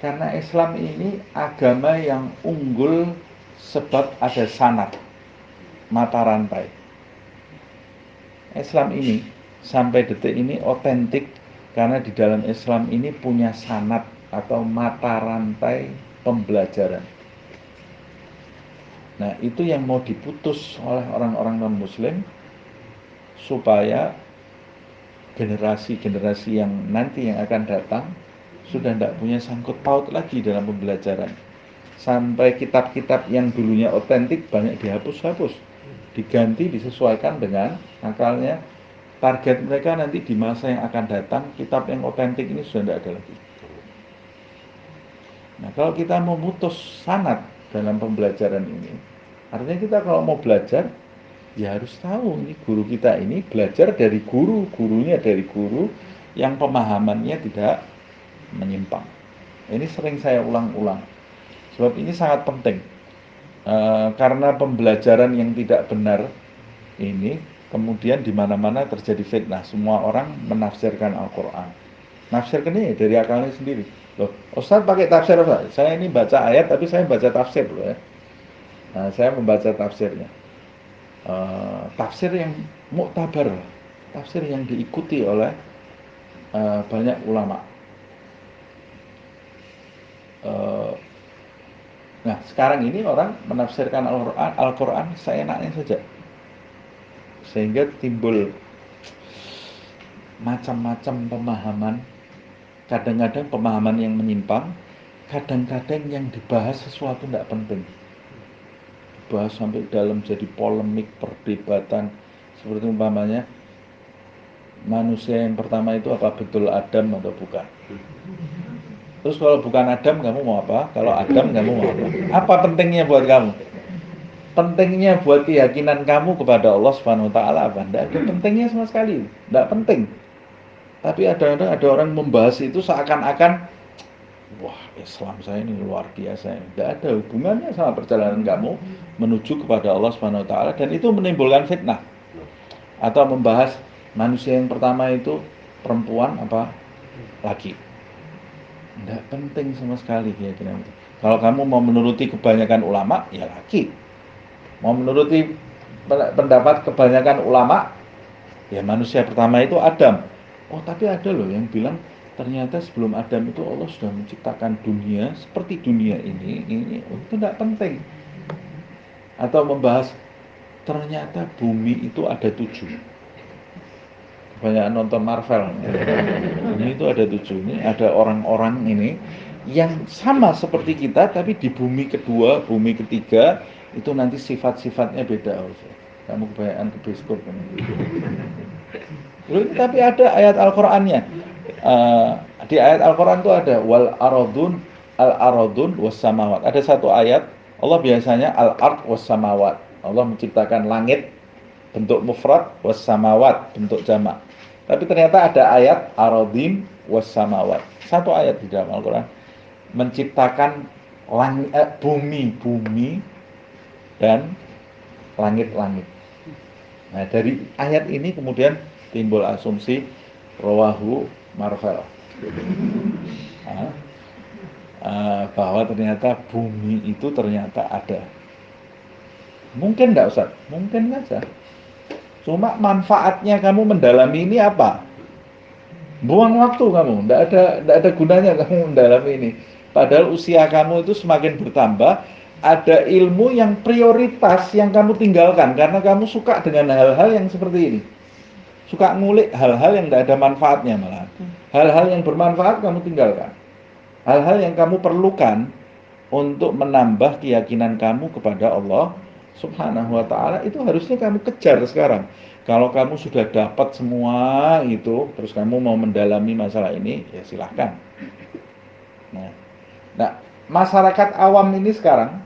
Karena Islam ini agama yang unggul sebab ada sanad, mata rantai. Islam ini sampai detik ini otentik karena di dalam Islam ini punya sanad atau mata rantai pembelajaran. Nah itu yang mau diputus oleh orang-orang non-muslim supaya generasi-generasi yang nanti yang akan datang sudah tidak punya sangkut paut lagi dalam pembelajaran. Sampai kitab-kitab yang dulunya otentik banyak dihapus-hapus, diganti, disesuaikan dengan akalnya. Target mereka nanti di masa yang akan datang, kitab yang otentik ini sudah tidak ada lagi. Nah kalau kita memutus sanad dalam pembelajaran ini, artinya kita kalau mau belajar, ya harus tahu ini guru kita ini belajar dari guru, gurunya dari guru yang pemahamannya tidak menyimpang. Ini sering saya ulang-ulang, sebab ini sangat penting. Karena pembelajaran yang tidak benar ini, kemudian di mana-mana terjadi fitnah. Semua orang menafsirkan Al-Quran. Nafsirkannya dari akalnya sendiri. Loh, Ustaz pakai tafsir apa? Saya ini baca ayat, tapi saya baca tafsir loh ya. Nah, saya membaca tafsirnya. Tafsir yang muktabar, tafsir yang diikuti oleh banyak ulama. Nah sekarang ini orang menafsirkan Al-Quran seenaknya saja, sehingga timbul macam-macam pemahaman. Kadang-kadang pemahaman yang menyimpang, kadang-kadang yang dibahas sesuatu tidak penting, dibahas sampai dalam jadi polemik, perdebatan. Seperti umpamanya manusia yang pertama itu apa betul Adam atau bukan? Terus kalau bukan Adam kamu mau apa? Kalau Adam kamu mau apa? Apa pentingnya buat kamu? Pentingnya buat keyakinan kamu kepada Allah Subhanahu wa taala apa? Tidak ada pentingnya sama sekali. Tidak penting. Tapi kadang-kadang ada orang membahas itu seakan-akan, wah Islam saya ini luar biasa. Tidak ada hubungannya sama perjalanan kamu menuju kepada Allah Subhanahu Wa Taala, dan itu menimbulkan fitnah. Atau membahas manusia yang pertama itu perempuan apa laki. Tidak penting sama sekali keyakinan itu. Kalau kamu mau menuruti kebanyakan ulama, ya laki. Mau menuruti pendapat kebanyakan ulama, ya manusia pertama itu Adam. Oh, tapi ada loh yang bilang ternyata sebelum Adam itu Allah sudah menciptakan dunia seperti dunia ini. Oh, itu tidak penting. Atau membahas ternyata bumi itu ada 7. Banyak nonton Marvel. Bumi itu ada 7. Ini ada orang-orang ini yang sama seperti kita, tapi di bumi kedua, bumi ketiga itu nanti sifat-sifatnya beda. Kamu kebanyakan ke bioskop kan? Ini tapi ada ayat Al-Qur'annya. Di ayat Al-Qur'an itu ada wal aradun was samawat. Ada satu ayat Allah biasanya al-ard was samawat. Allah menciptakan langit bentuk mufrad was samawat bentuk jamak. Tapi ternyata ada ayat aradin was samawat. Satu ayat di dalam Al-Qur'an menciptakan bumi dan langit-langit. Nah, dari ayat ini kemudian timbul asumsi rawahu Marvel. Bahwa ternyata bumi itu ternyata ada. Mungkin enggak Ustaz? Mungkin saja. Cuma manfaatnya kamu mendalami ini apa? Buang waktu kamu, enggak ada gunanya kamu mendalami ini. Padahal usia kamu itu semakin bertambah, ada ilmu yang prioritas yang kamu tinggalkan karena kamu suka dengan hal-hal yang seperti ini. Suka ngulik hal-hal yang tidak ada manfaatnya malah. Hal-hal yang bermanfaat kamu tinggalkan. Hal-hal yang kamu perlukan untuk menambah keyakinan kamu kepada Allah Subhanahu wa Ta'ala itu harusnya kamu kejar sekarang. Kalau kamu sudah dapat semua itu, terus kamu mau mendalami masalah ini, ya silahkan. Nah, masyarakat awam ini sekarang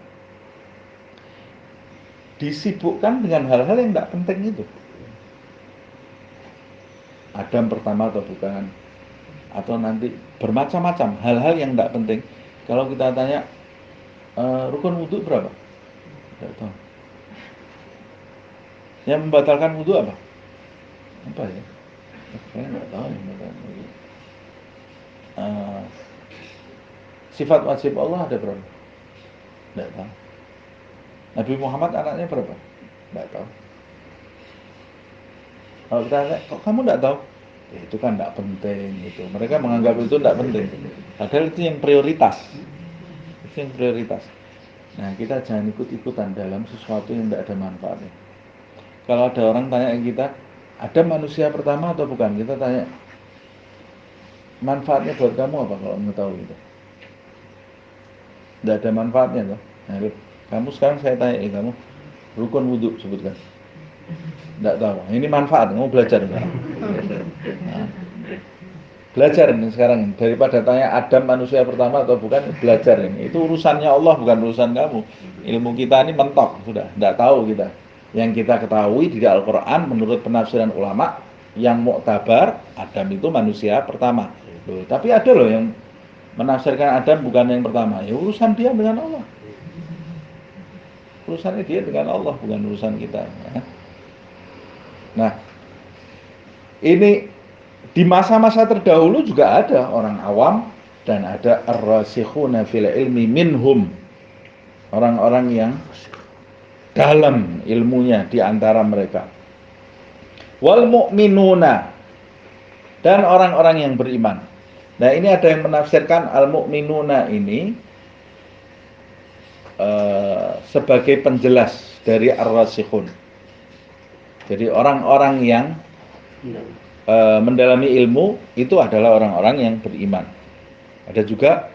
disibukkan dengan hal-hal yang tidak penting itu. Adam pertama atau bukan, atau nanti bermacam-macam hal-hal yang tidak penting. Kalau kita tanya rukun wudhu berapa? Tidak tahu. Yang membatalkan wudhu apa? Apa ya? Saya tidak tahu yang membatalkan wudhu. Sifat wajib Allah ada berapa? Tidak tahu. Nabi Muhammad anaknya berapa? Tidak tahu. Kalau kita tanya, kok kamu tidak tahu? Ya, itu kan tidak penting itu. Mereka menganggap itu tidak penting. Padahal itu yang prioritas. Itu yang prioritas. Nah, kita jangan ikut-ikutan dalam sesuatu yang tidak ada manfaatnya. Kalau ada orang tanya kita, ada manusia pertama atau bukan? Kita tanya, manfaatnya buat kamu apa kalau mengetahui itu? Tidak ada manfaatnya loh. Nah, kamu sekarang saya tanya, kamu rukun wudhu sebutkan. Tidak tahu. Ini manfaat, kamu belajar. Nah, belajar ini sekarang. Daripada tanya Adam manusia pertama atau bukan, belajar ini. Itu urusannya Allah, bukan urusan kamu. Ilmu kita ini mentok, sudah. Tidak tahu kita. Yang kita ketahui di Al-Quran menurut penafsiran ulama yang muktabar, Adam itu manusia pertama. Loh, tapi ada loh yang menafsirkan Adam bukan yang pertama. Ya urusan dia dengan Allah. Urusannya dia dengan Allah, bukan urusan kita. Nah, ini di masa-masa terdahulu juga ada orang awam dan ada ar-rasikhuna fil ilmi minhum. Orang-orang yang dalam ilmunya di antara mereka. Wal mu'minuna, dan orang-orang yang beriman. Nah, ini ada yang menafsirkan al-mu'minuna ini sebagai penjelas dari ar-rasikhun. Jadi orang-orang yang mendalami ilmu itu adalah orang-orang yang beriman. Ada juga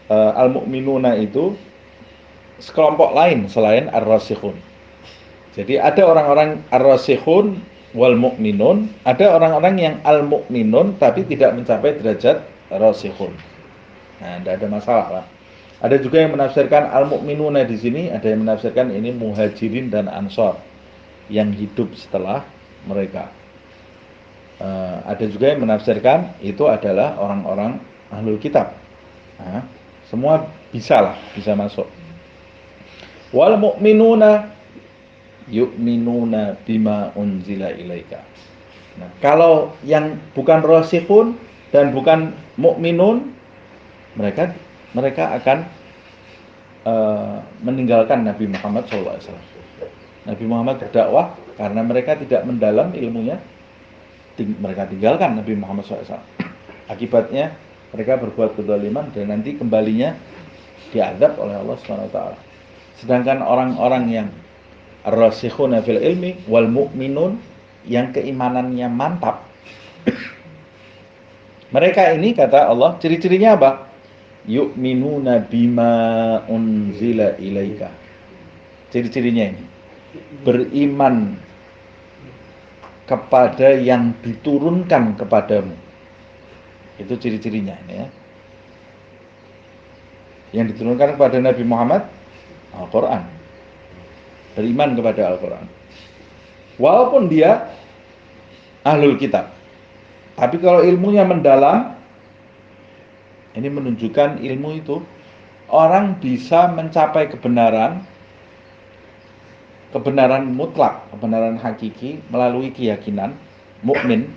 al-mu'minuna itu sekelompok lain selain ar-rasikhun. Jadi ada orang-orang ar-rasikhun wal mu'minun, ada orang-orang yang al-mu'minun tapi tidak mencapai derajat rasikhun. Nah, tidak ada masalah lah. Ada juga yang menafsirkan al-mu'minuna di sini, ada yang menafsirkan ini muhajirin dan ansor yang hidup setelah mereka. Ada juga yang menafsirkan itu adalah orang-orang ahlul kitab. Nah, semua bisa masuk. Wal mu'minuna yu'minuna bima unzila ilaika. Nah, kalau yang bukan rasikhun dan bukan mukminun, mereka akan meninggalkan Nabi Muhammad SAW. Nabi Muhammad berdakwah karena mereka tidak mendalam ilmunya, mereka tinggalkan Nabi Muhammad SAW. Akibatnya mereka berbuat kezaliman dan nanti kembalinya diadab oleh Allah SWT. Sedangkan orang-orang yang rasikhuna fil ilmi wal mu'minun, yang keimanannya mantap, mereka ini kata Allah ciri-cirinya apa? Yu'minuna bima unzila ilaika. Ciri-cirinya ini beriman kepada yang diturunkan kepadamu. Itu ciri-cirinya ini ya. Yang diturunkan kepada Nabi Muhammad Al-Quran. Beriman kepada Al-Quran. Walaupun dia ahlul kitab, tapi kalau ilmunya mendalam, ini menunjukkan ilmu itu orang bisa mencapai kebenaran mutlak, kebenaran hakiki melalui keyakinan mukmin.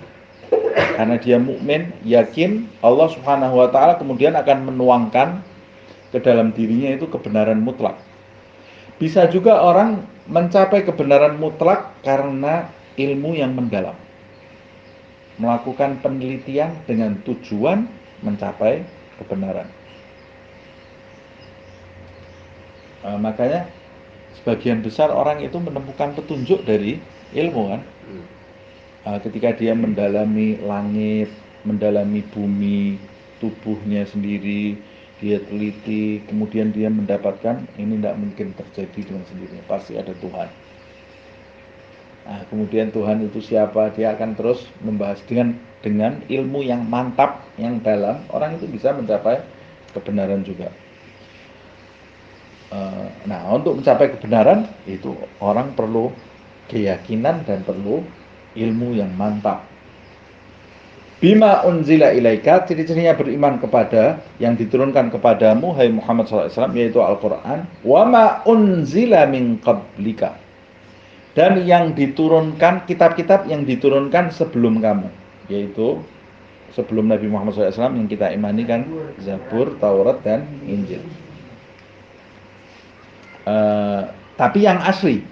Karena dia mukmin, yakin Allah Subhanahu wa taala kemudian akan menuangkan ke dalam dirinya itu kebenaran mutlak. Bisa juga orang mencapai kebenaran mutlak karena ilmu yang mendalam. Melakukan penelitian dengan tujuan mencapai kebenaran. Makanya sebagian besar orang itu menemukan petunjuk dari ilmu kan. Ketika dia mendalami langit, mendalami bumi, tubuhnya sendiri, dia teliti, kemudian dia mendapatkan ini tidak mungkin terjadi dengan sendirinya, pasti ada Tuhan. Nah, kemudian Tuhan itu siapa? Dia akan terus membahas dengan ilmu yang mantap, yang dalam, orang itu bisa mencapai kebenaran juga. Nah, untuk mencapai kebenaran itu orang perlu keyakinan dan perlu ilmu yang mantap. Bima unzila ilaika, ciri-cirinya beriman kepada yang diturunkan kepadamu, hai Muhammad SAW, yaitu Al-Quran. Wa ma unzila min qablika, dan yang diturunkan, kitab-kitab yang diturunkan sebelum kamu, yaitu sebelum Nabi Muhammad SAW yang kita imani kan Zabur, Taurat, dan Injil. Tapi yang asli,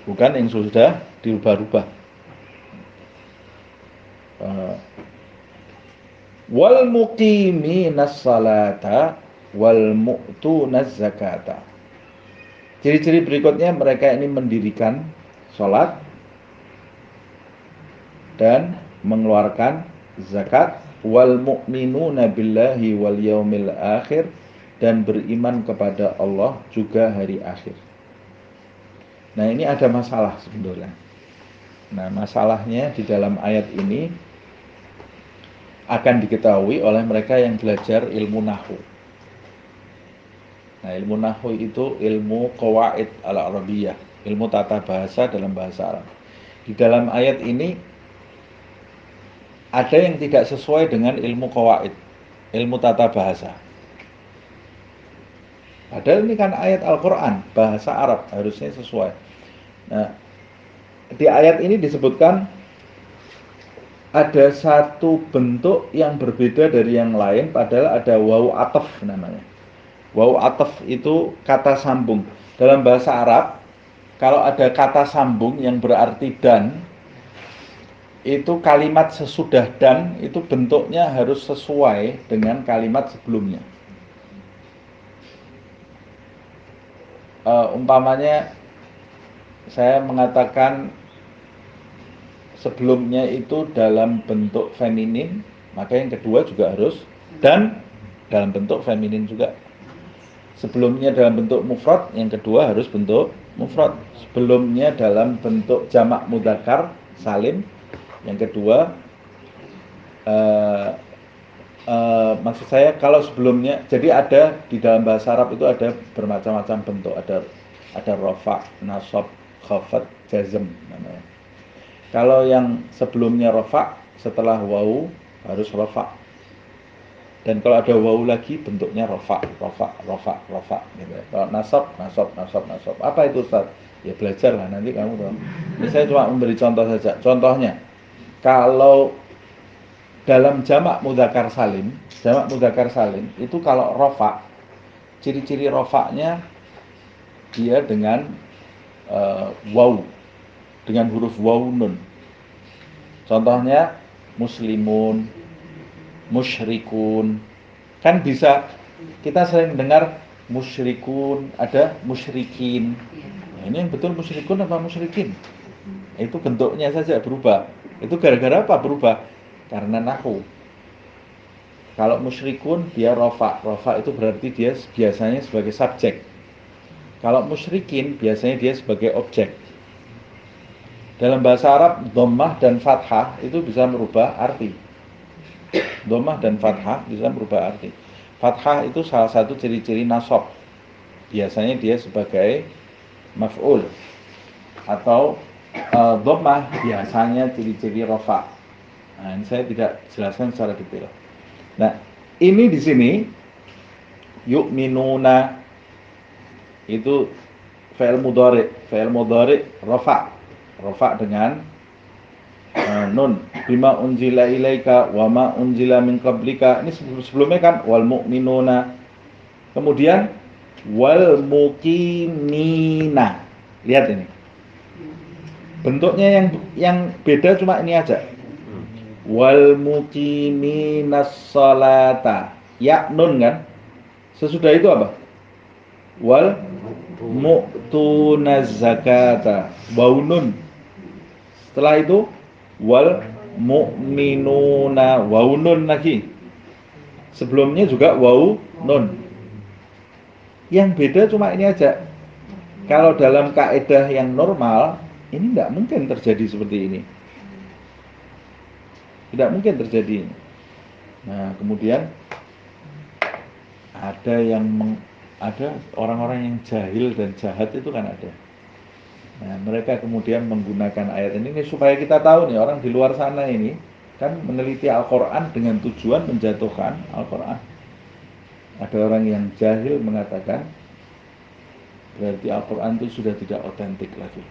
bukan yang sudah dirubah-rubah. Wal muqiminas salata wal mu'tunaz zakata. Ciri-ciri berikutnya, mereka ini mendirikan sholat dan mengeluarkan zakat. Wal mu'minuna billahi wal yaumil akhir, dan beriman kepada Allah juga hari akhir. Nah, ini ada masalah sebenarnya. Nah, masalahnya di dalam ayat ini akan diketahui oleh mereka yang belajar ilmu nahwu. Nah, ilmu nahwu itu ilmu qawaid al-arabiyah, ilmu tata bahasa dalam bahasa Arab. Di dalam ayat ini ada yang tidak sesuai dengan ilmu qawaid, ilmu tata bahasa. Padahal ini kan ayat Al-Quran, bahasa Arab, harusnya sesuai. Nah, di ayat ini disebutkan ada satu bentuk yang berbeda dari yang lain, padahal ada wawu ataf namanya. Wawu ataf itu kata sambung. Dalam bahasa Arab, kalau ada kata sambung yang berarti dan, itu kalimat sesudah dan itu bentuknya harus sesuai dengan kalimat sebelumnya. Umpamanya saya mengatakan sebelumnya itu dalam bentuk feminin, maka yang kedua juga harus dan dalam bentuk feminin juga. Sebelumnya dalam bentuk mufrad, yang kedua harus bentuk mufrad. Sebelumnya dalam bentuk jamak mudzakkar salim, yang kedua maksud saya kalau sebelumnya, jadi ada di dalam bahasa Arab itu ada bermacam-macam bentuk, ada rafa, nasab, khafat, jazm namanya. Kalau yang sebelumnya rofa, setelah wawu harus rofa. Dan kalau ada wawu lagi bentuknya rofa, rofa, rofa, rofa. Gitu. Kalau nasab, nasab, nasab, nasab. Apa itu Ustaz? Ya belajar lah nanti kamu tahu. Ini saya cuma memberi contoh saja. Contohnya, kalau dalam jamak mudzakkar salim itu kalau rofa, ciri-ciri rofaknya dia dengan wawu, dengan huruf wawu nun. Contohnya muslimun, musyrikun. Kan bisa kita sering dengar musyrikun, ada musyrikin. Nah, ini yang betul musyrikun apa musyrikin? Itu bentuknya saja berubah. Itu gara-gara apa berubah? Karena nahu. Kalau musyrikun dia rofa. Rofa itu berarti dia biasanya sebagai subjek. Kalau musyrikin biasanya dia sebagai objek. Dalam bahasa Arab, dhammah dan fathah itu bisa merubah arti. Dhammah dan fathah bisa merubah arti. Fathah itu salah satu ciri-ciri nasab. Biasanya dia sebagai maf'ul. Atau dhammah biasanya ciri-ciri rafa. Nah, ini saya tidak jelaskan secara detail. Nah, ini di sini yu'minuna itu fi'il mudhari rafa. Rafa dengan nun bima unzila ilaika wa ma unzila min qablika. Ini sebelumnya kan wal mu'minuna. Kemudian wal muqimina. Lihat ini. Bentuknya yang beda cuma ini aja. Wal muqiminas sholata. Ya nun kan? Sesudah itu apa? Wal mu'tunaz zakata. Wawu nun. Setelah itu wal mu'minuna, wawu nun lagi. Sebelumnya juga wawu nun. Yang beda cuma ini aja. Kalau dalam kaidah yang normal, ini tidak mungkin terjadi seperti ini. Tidak mungkin terjadi. Nah, kemudian ada orang-orang yang jahil dan jahat itu kan ada. Nah, mereka kemudian menggunakan ayat ini supaya kita tahu nih, orang di luar sana ini kan meneliti Al-Quran dengan tujuan menjatuhkan Al-Quran. Ada orang yang jahil mengatakan berarti Al-Quran itu sudah tidak otentik lagi.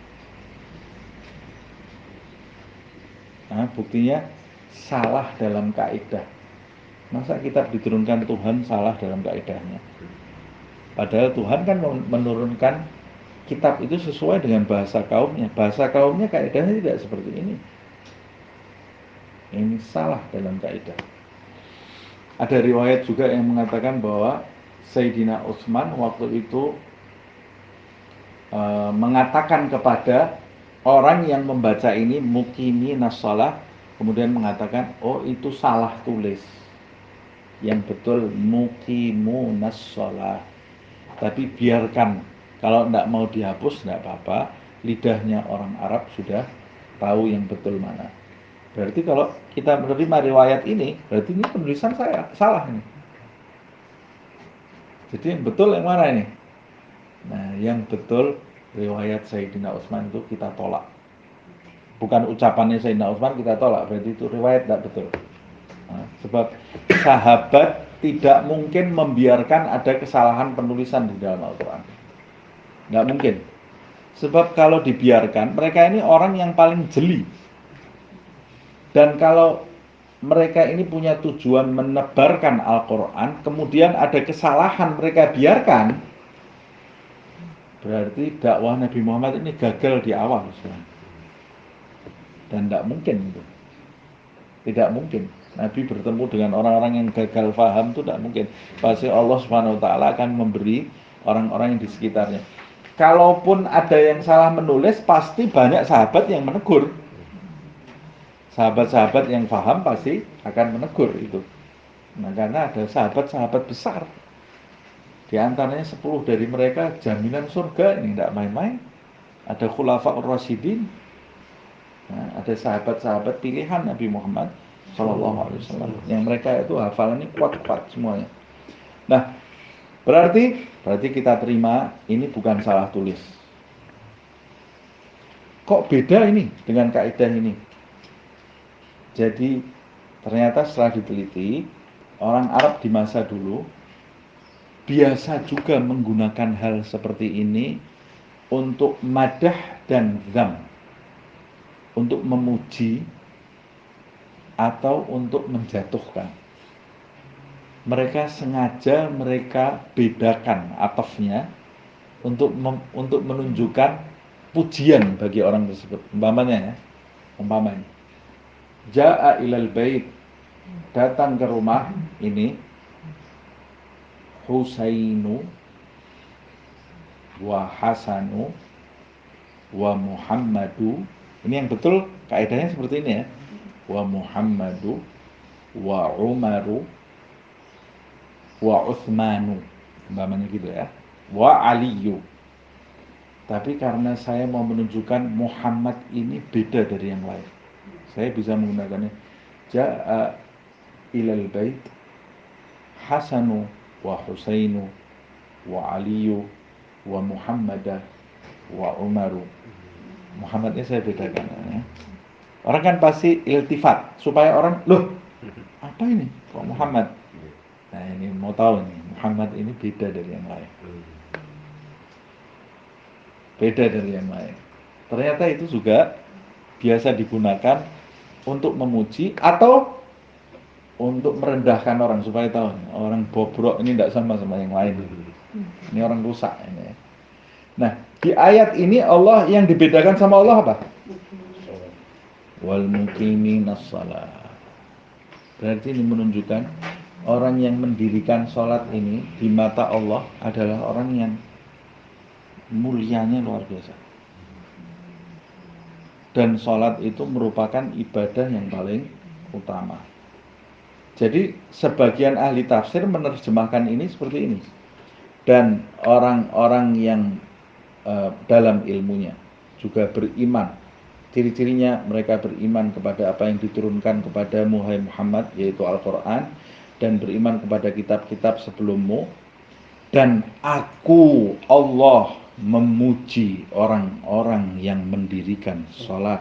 Nah, buktinya salah dalam kaidah. Masa kitab diturunkan Tuhan salah dalam kaidahnya? Padahal Tuhan kan menurunkan kitab itu sesuai dengan bahasa kaumnya. Bahasa kaumnya kaidahnya tidak seperti ini. Ini salah dalam kaidah. Ada riwayat juga yang mengatakan bahwa Sayyidina Utsman waktu itu mengatakan kepada orang yang membaca ini muqimi nas-shalah, kemudian mengatakan, oh itu salah tulis. Yang betul muqimu nas-shalah. Tapi biarkan, kalau tidak mau dihapus tidak apa-apa, lidahnya orang Arab sudah tahu yang betul mana. Berarti kalau kita menerima riwayat ini, berarti ini penulisan saya salah ini. Jadi yang betul yang mana ini? Nah, yang betul riwayat Sayyidina Utsman itu kita tolak. Bukan ucapannya Sayyidina Utsman kita tolak, berarti itu riwayat tidak betul. Nah, sebab sahabat tidak mungkin membiarkan ada kesalahan penulisan di dalam Al-Quran. Nggak mungkin. Sebab kalau dibiarkan, mereka ini orang yang paling jeli. Dan kalau mereka ini punya tujuan menebarkan Al-Quran, kemudian ada kesalahan mereka biarkan, berarti dakwah Nabi Muhammad ini gagal di awal. Dan tidak mungkin itu. Tidak mungkin. Nabi bertemu dengan orang-orang yang gagal paham itu tidak mungkin. Pasti Allah Subhanahu wa taala akan memberi orang-orang yang di sekitarnya. Kalaupun ada yang salah menulis, pasti banyak sahabat yang menegur. Sahabat-sahabat yang paham pasti akan menegur itu. Nah, karena ada sahabat-sahabat besar. Di antaranya 10 dari mereka jaminan surga, ini tidak main-main. Ada khulafa'ur rasyidin. Nah, ada sahabat-sahabat pilihan Nabi Muhammad Sallallahu Alaihi Wasallam, yang mereka itu hafalannya kuat-kuat semuanya. Nah, berarti kita terima ini bukan salah tulis. kok beda ini dengan kaidah ini? Jadi ternyata setelah diteliti, orang Arab di masa dulu biasa juga menggunakan hal seperti ini untuk madah dan dzam, untuk memuji atau untuk menjatuhkan. Mereka sengaja mereka bedakan atafnya untuk menunjukkan pujian bagi orang tersebut. Umpamanya Ja'a ilal bait, datang ke rumah ini Husainu wa Hasanu wa Muhammadu. Ini yang betul kaidahnya seperti ini ya. Wa Muhammadu wa Umaru wa Utsmanu, umpamanya gitu ya. Wa Aliyu. Tapi karena saya mau menunjukkan Muhammad ini beda dari yang lain, saya bisa menggunakannya Ja'a ilal bait Hasanu wa Husainu wa Aliyu wa Muhammadah wa Umaru. Muhammadnya saya bedakan ya. Orang kan pasti iltifat supaya orang, loh apa ini kok Muhammad? Nah ini mau tahu nih, Muhammad ini beda dari yang lain. Beda dari yang lain. Ternyata itu juga biasa digunakan untuk memuji atau untuk merendahkan orang supaya tahu orang bobrok ini tidak sama yang lain. Ini orang rusak ini. Nah, di ayat ini Allah yang dibedakan sama Allah apa? Wal muqiminas shalah. Berarti ini menunjukkan orang yang mendirikan sholat ini di mata Allah adalah orang yang mulianya luar biasa. Dan sholat itu merupakan ibadah yang paling utama. Jadi sebagian ahli tafsir menerjemahkan ini seperti ini. Dan orang-orang yang dalam ilmunya juga beriman. Ciri-cirinya mereka beriman kepada apa yang diturunkan kepada Muhammad, yaitu Al-Quran, dan beriman kepada kitab-kitab sebelummu. Dan aku Allah memuji orang-orang yang mendirikan sholat.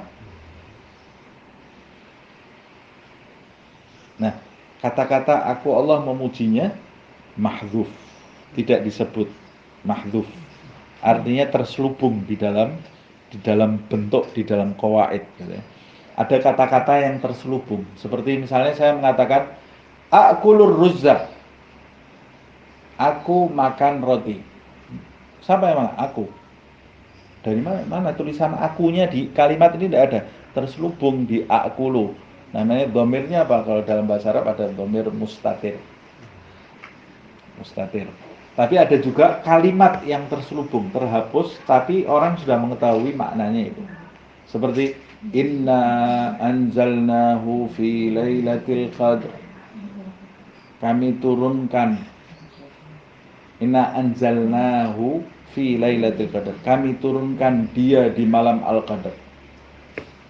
Nah, kata-kata aku Allah memujinya mahdzuf, tidak disebut mahdzuf. Artinya terselubung di dalam bentuk, di dalam qawaid gitu ya. Ada kata-kata yang terselubung. Seperti misalnya saya mengatakan akulur ruzza. Aku makan roti. Siapa emang aku? Dari mana tulisan akunya di kalimat ini tidak ada, terselubung di akulu. Namanya dhamirnya apa? Kalau dalam bahasa Arab ada dhamir mustatir. Mustatir. Tapi ada juga kalimat yang terselubung, terhapus, tapi orang sudah mengetahui maknanya itu. Seperti inna anzalnahu fi lailatul qadr. Kami turunkan. Inna anzalnahu fi lailatul qadr. Kami turunkan dia di malam al-qadr.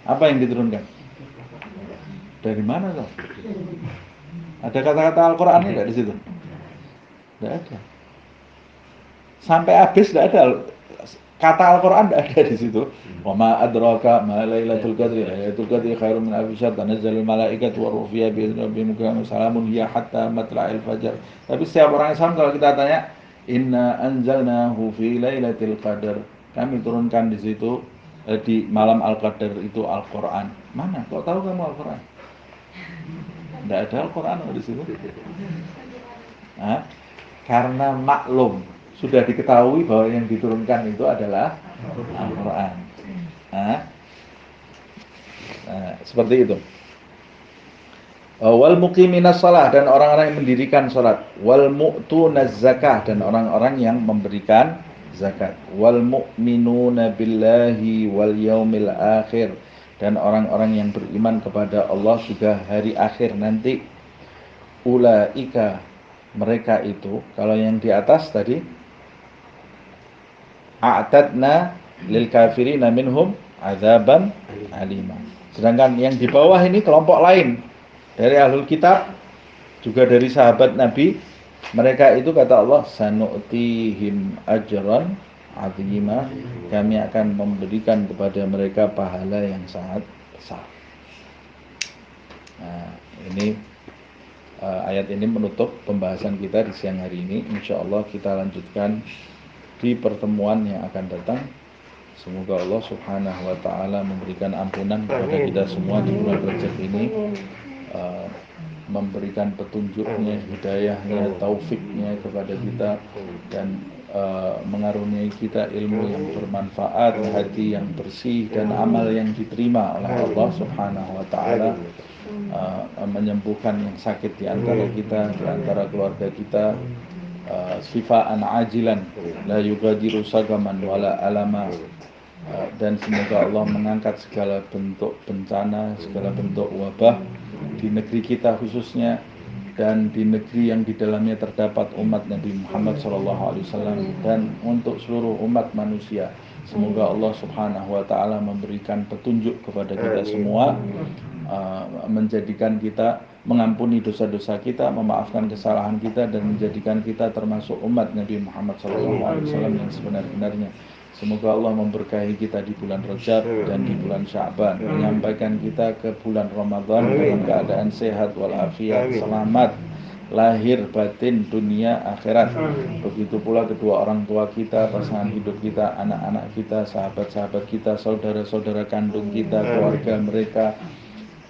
Apa yang diturunkan? Dari mana tuh? Ada kata-kata Al-Qur'an enggak di situ? Tidak ada. Sampai habis tidak ada kata Al-Quran, tidak ada di situ. Wa ma adraka ma lailatul qadri, lailatul qadri khairum min alfi syahr, tanazzalul malaikatu war-ruhu fiha bi idzni rabbihim salamun hiya hatta matla'il fajar. Tapi setiap orang Islam kalau kita tanya, inna anzalnahu fi lailatul qadr, kami turunkan di situ di malam Al-Qadar itu Al-Quran. Mana? Kok tahu kamu Al-Quran? Tidak ada Al-Quran di situ. Karena maklum, sudah diketahui bahwa yang diturunkan itu adalah Al-Quran. Seperti itu. Wal muqiminas shalah, dan orang-orang yang mendirikan salat. Wal mu'tunaz zakah, dan orang-orang yang memberikan zakat. Wal mu'minuna billahi wal yaumil akhir, dan orang-orang yang beriman kepada Allah juga hari akhir nanti. Ulaika, mereka itu, kalau yang di atas tadi a'tadna lil kafirina minhum azaban alima. Sedangkan yang di bawah ini kelompok lain dari ahlul kitab, juga dari sahabat Nabi, mereka itu kata Allah sanu'tihim ajran 'azimah, kami akan memberikan kepada mereka pahala yang sangat besar. Nah, ini ayat ini menutup pembahasan kita di siang hari ini. Insyaallah kita lanjutkan di pertemuan yang akan datang. Semoga Allah Subhanahu wa taala memberikan ampunan kepada kita semua di bulan Rajab ini, memberikan petunjuknya, hidayahnya, taufiknya kepada kita, dan mengaruniai kita ilmu yang bermanfaat, hati yang bersih, dan amal yang diterima oleh Allah Subhanahu wa taala, menyembuhkan yang sakit di antara kita, di antara keluarga kita, shifaan ajilan la yugadiru sagaman wala alama, dan semoga Allah mengangkat segala bentuk bencana, segala bentuk wabah di negeri kita khususnya, dan di negeri yang di dalamnya terdapat umat Nabi Muhammad SAW, dan untuk seluruh umat manusia. Semoga Allah Subhanahu wa taala memberikan petunjuk kepada kita semua, menjadikan kita, mengampuni dosa-dosa kita, memaafkan kesalahan kita, dan menjadikan kita termasuk umat Nabi Muhammad SAW yang sebenar-benarnya. Semoga Allah memberkahi kita di bulan Rajab dan di bulan Sya'ban, menyampaikan kita ke bulan Ramadan dalam keadaan sehat walafiat, selamat lahir batin dunia akhirat. Begitu pula kedua orang tua kita, pasangan hidup kita, anak-anak kita, sahabat-sahabat kita, saudara-saudara kandung kita, keluarga mereka,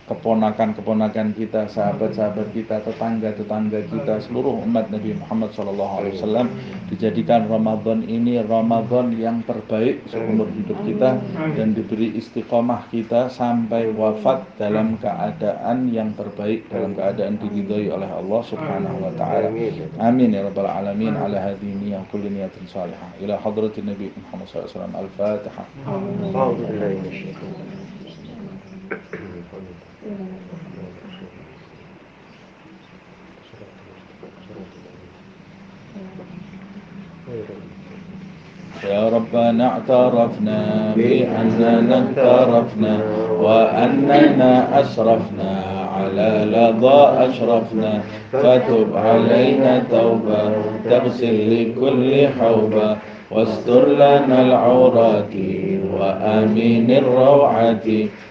keponakan-keponakan kita, sahabat-sahabat kita, tetangga-tetangga kita, seluruh umat Nabi Muhammad SAW, dijadikan Ramadan ini Ramadan yang terbaik seumur hidup kita, dan diberi istiqomah kita sampai wafat dalam keadaan yang terbaik, dalam keadaan diridhai oleh Allah Subhanahu wa taala. Amin ya rabbal alamin. Ala hadhihi niyyah kulli niyatin salihah ila hadratin Nabi Muhammad SAW. Al-Fatihah. يا ربنا اعترفنا بأننا اقترفنا وأننا أسرفنا على لظى أشرفنا، فتب علينا توبة تغسل لكل حوبة، واستر لنا العورات وآمن الروعات،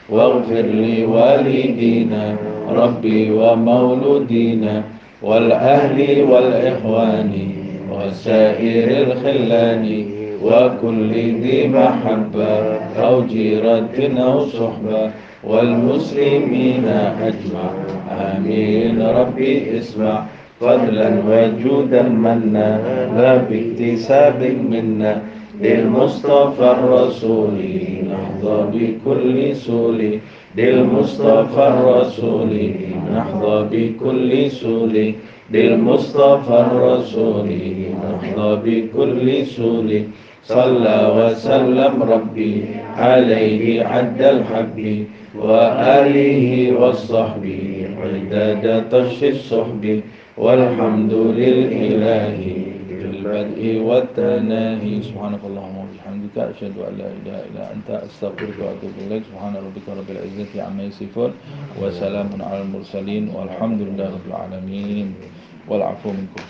واغفر لوالدينا ربي ومولودينا والأهل والإخوان وسائر الخلان وكل ذي محبة أو جيرة أو صحبة والمسلمين أجمع. آمين. ربي اسمع فضلا وجودا منا لا باكتساب منا، للمصطفى الرسول نحظى بكل سول، للمصطفى الرسول نحظى بكل سول، للمصطفى الرسول نحظى بكل سول. صلى وسلم ربي عليه عد الحب وآله والصحب عدد طش الصحب، والحمد لله في البدء والتناهي. سبحانك اللهم وبحمدك أشهد أن لا إله إلا أنت أستغفرك وأتوب إليك. سبحان ربك رب العزة عما يصفون وسلام على المرسلين والحمد لله رب العالمين والعفو منكم.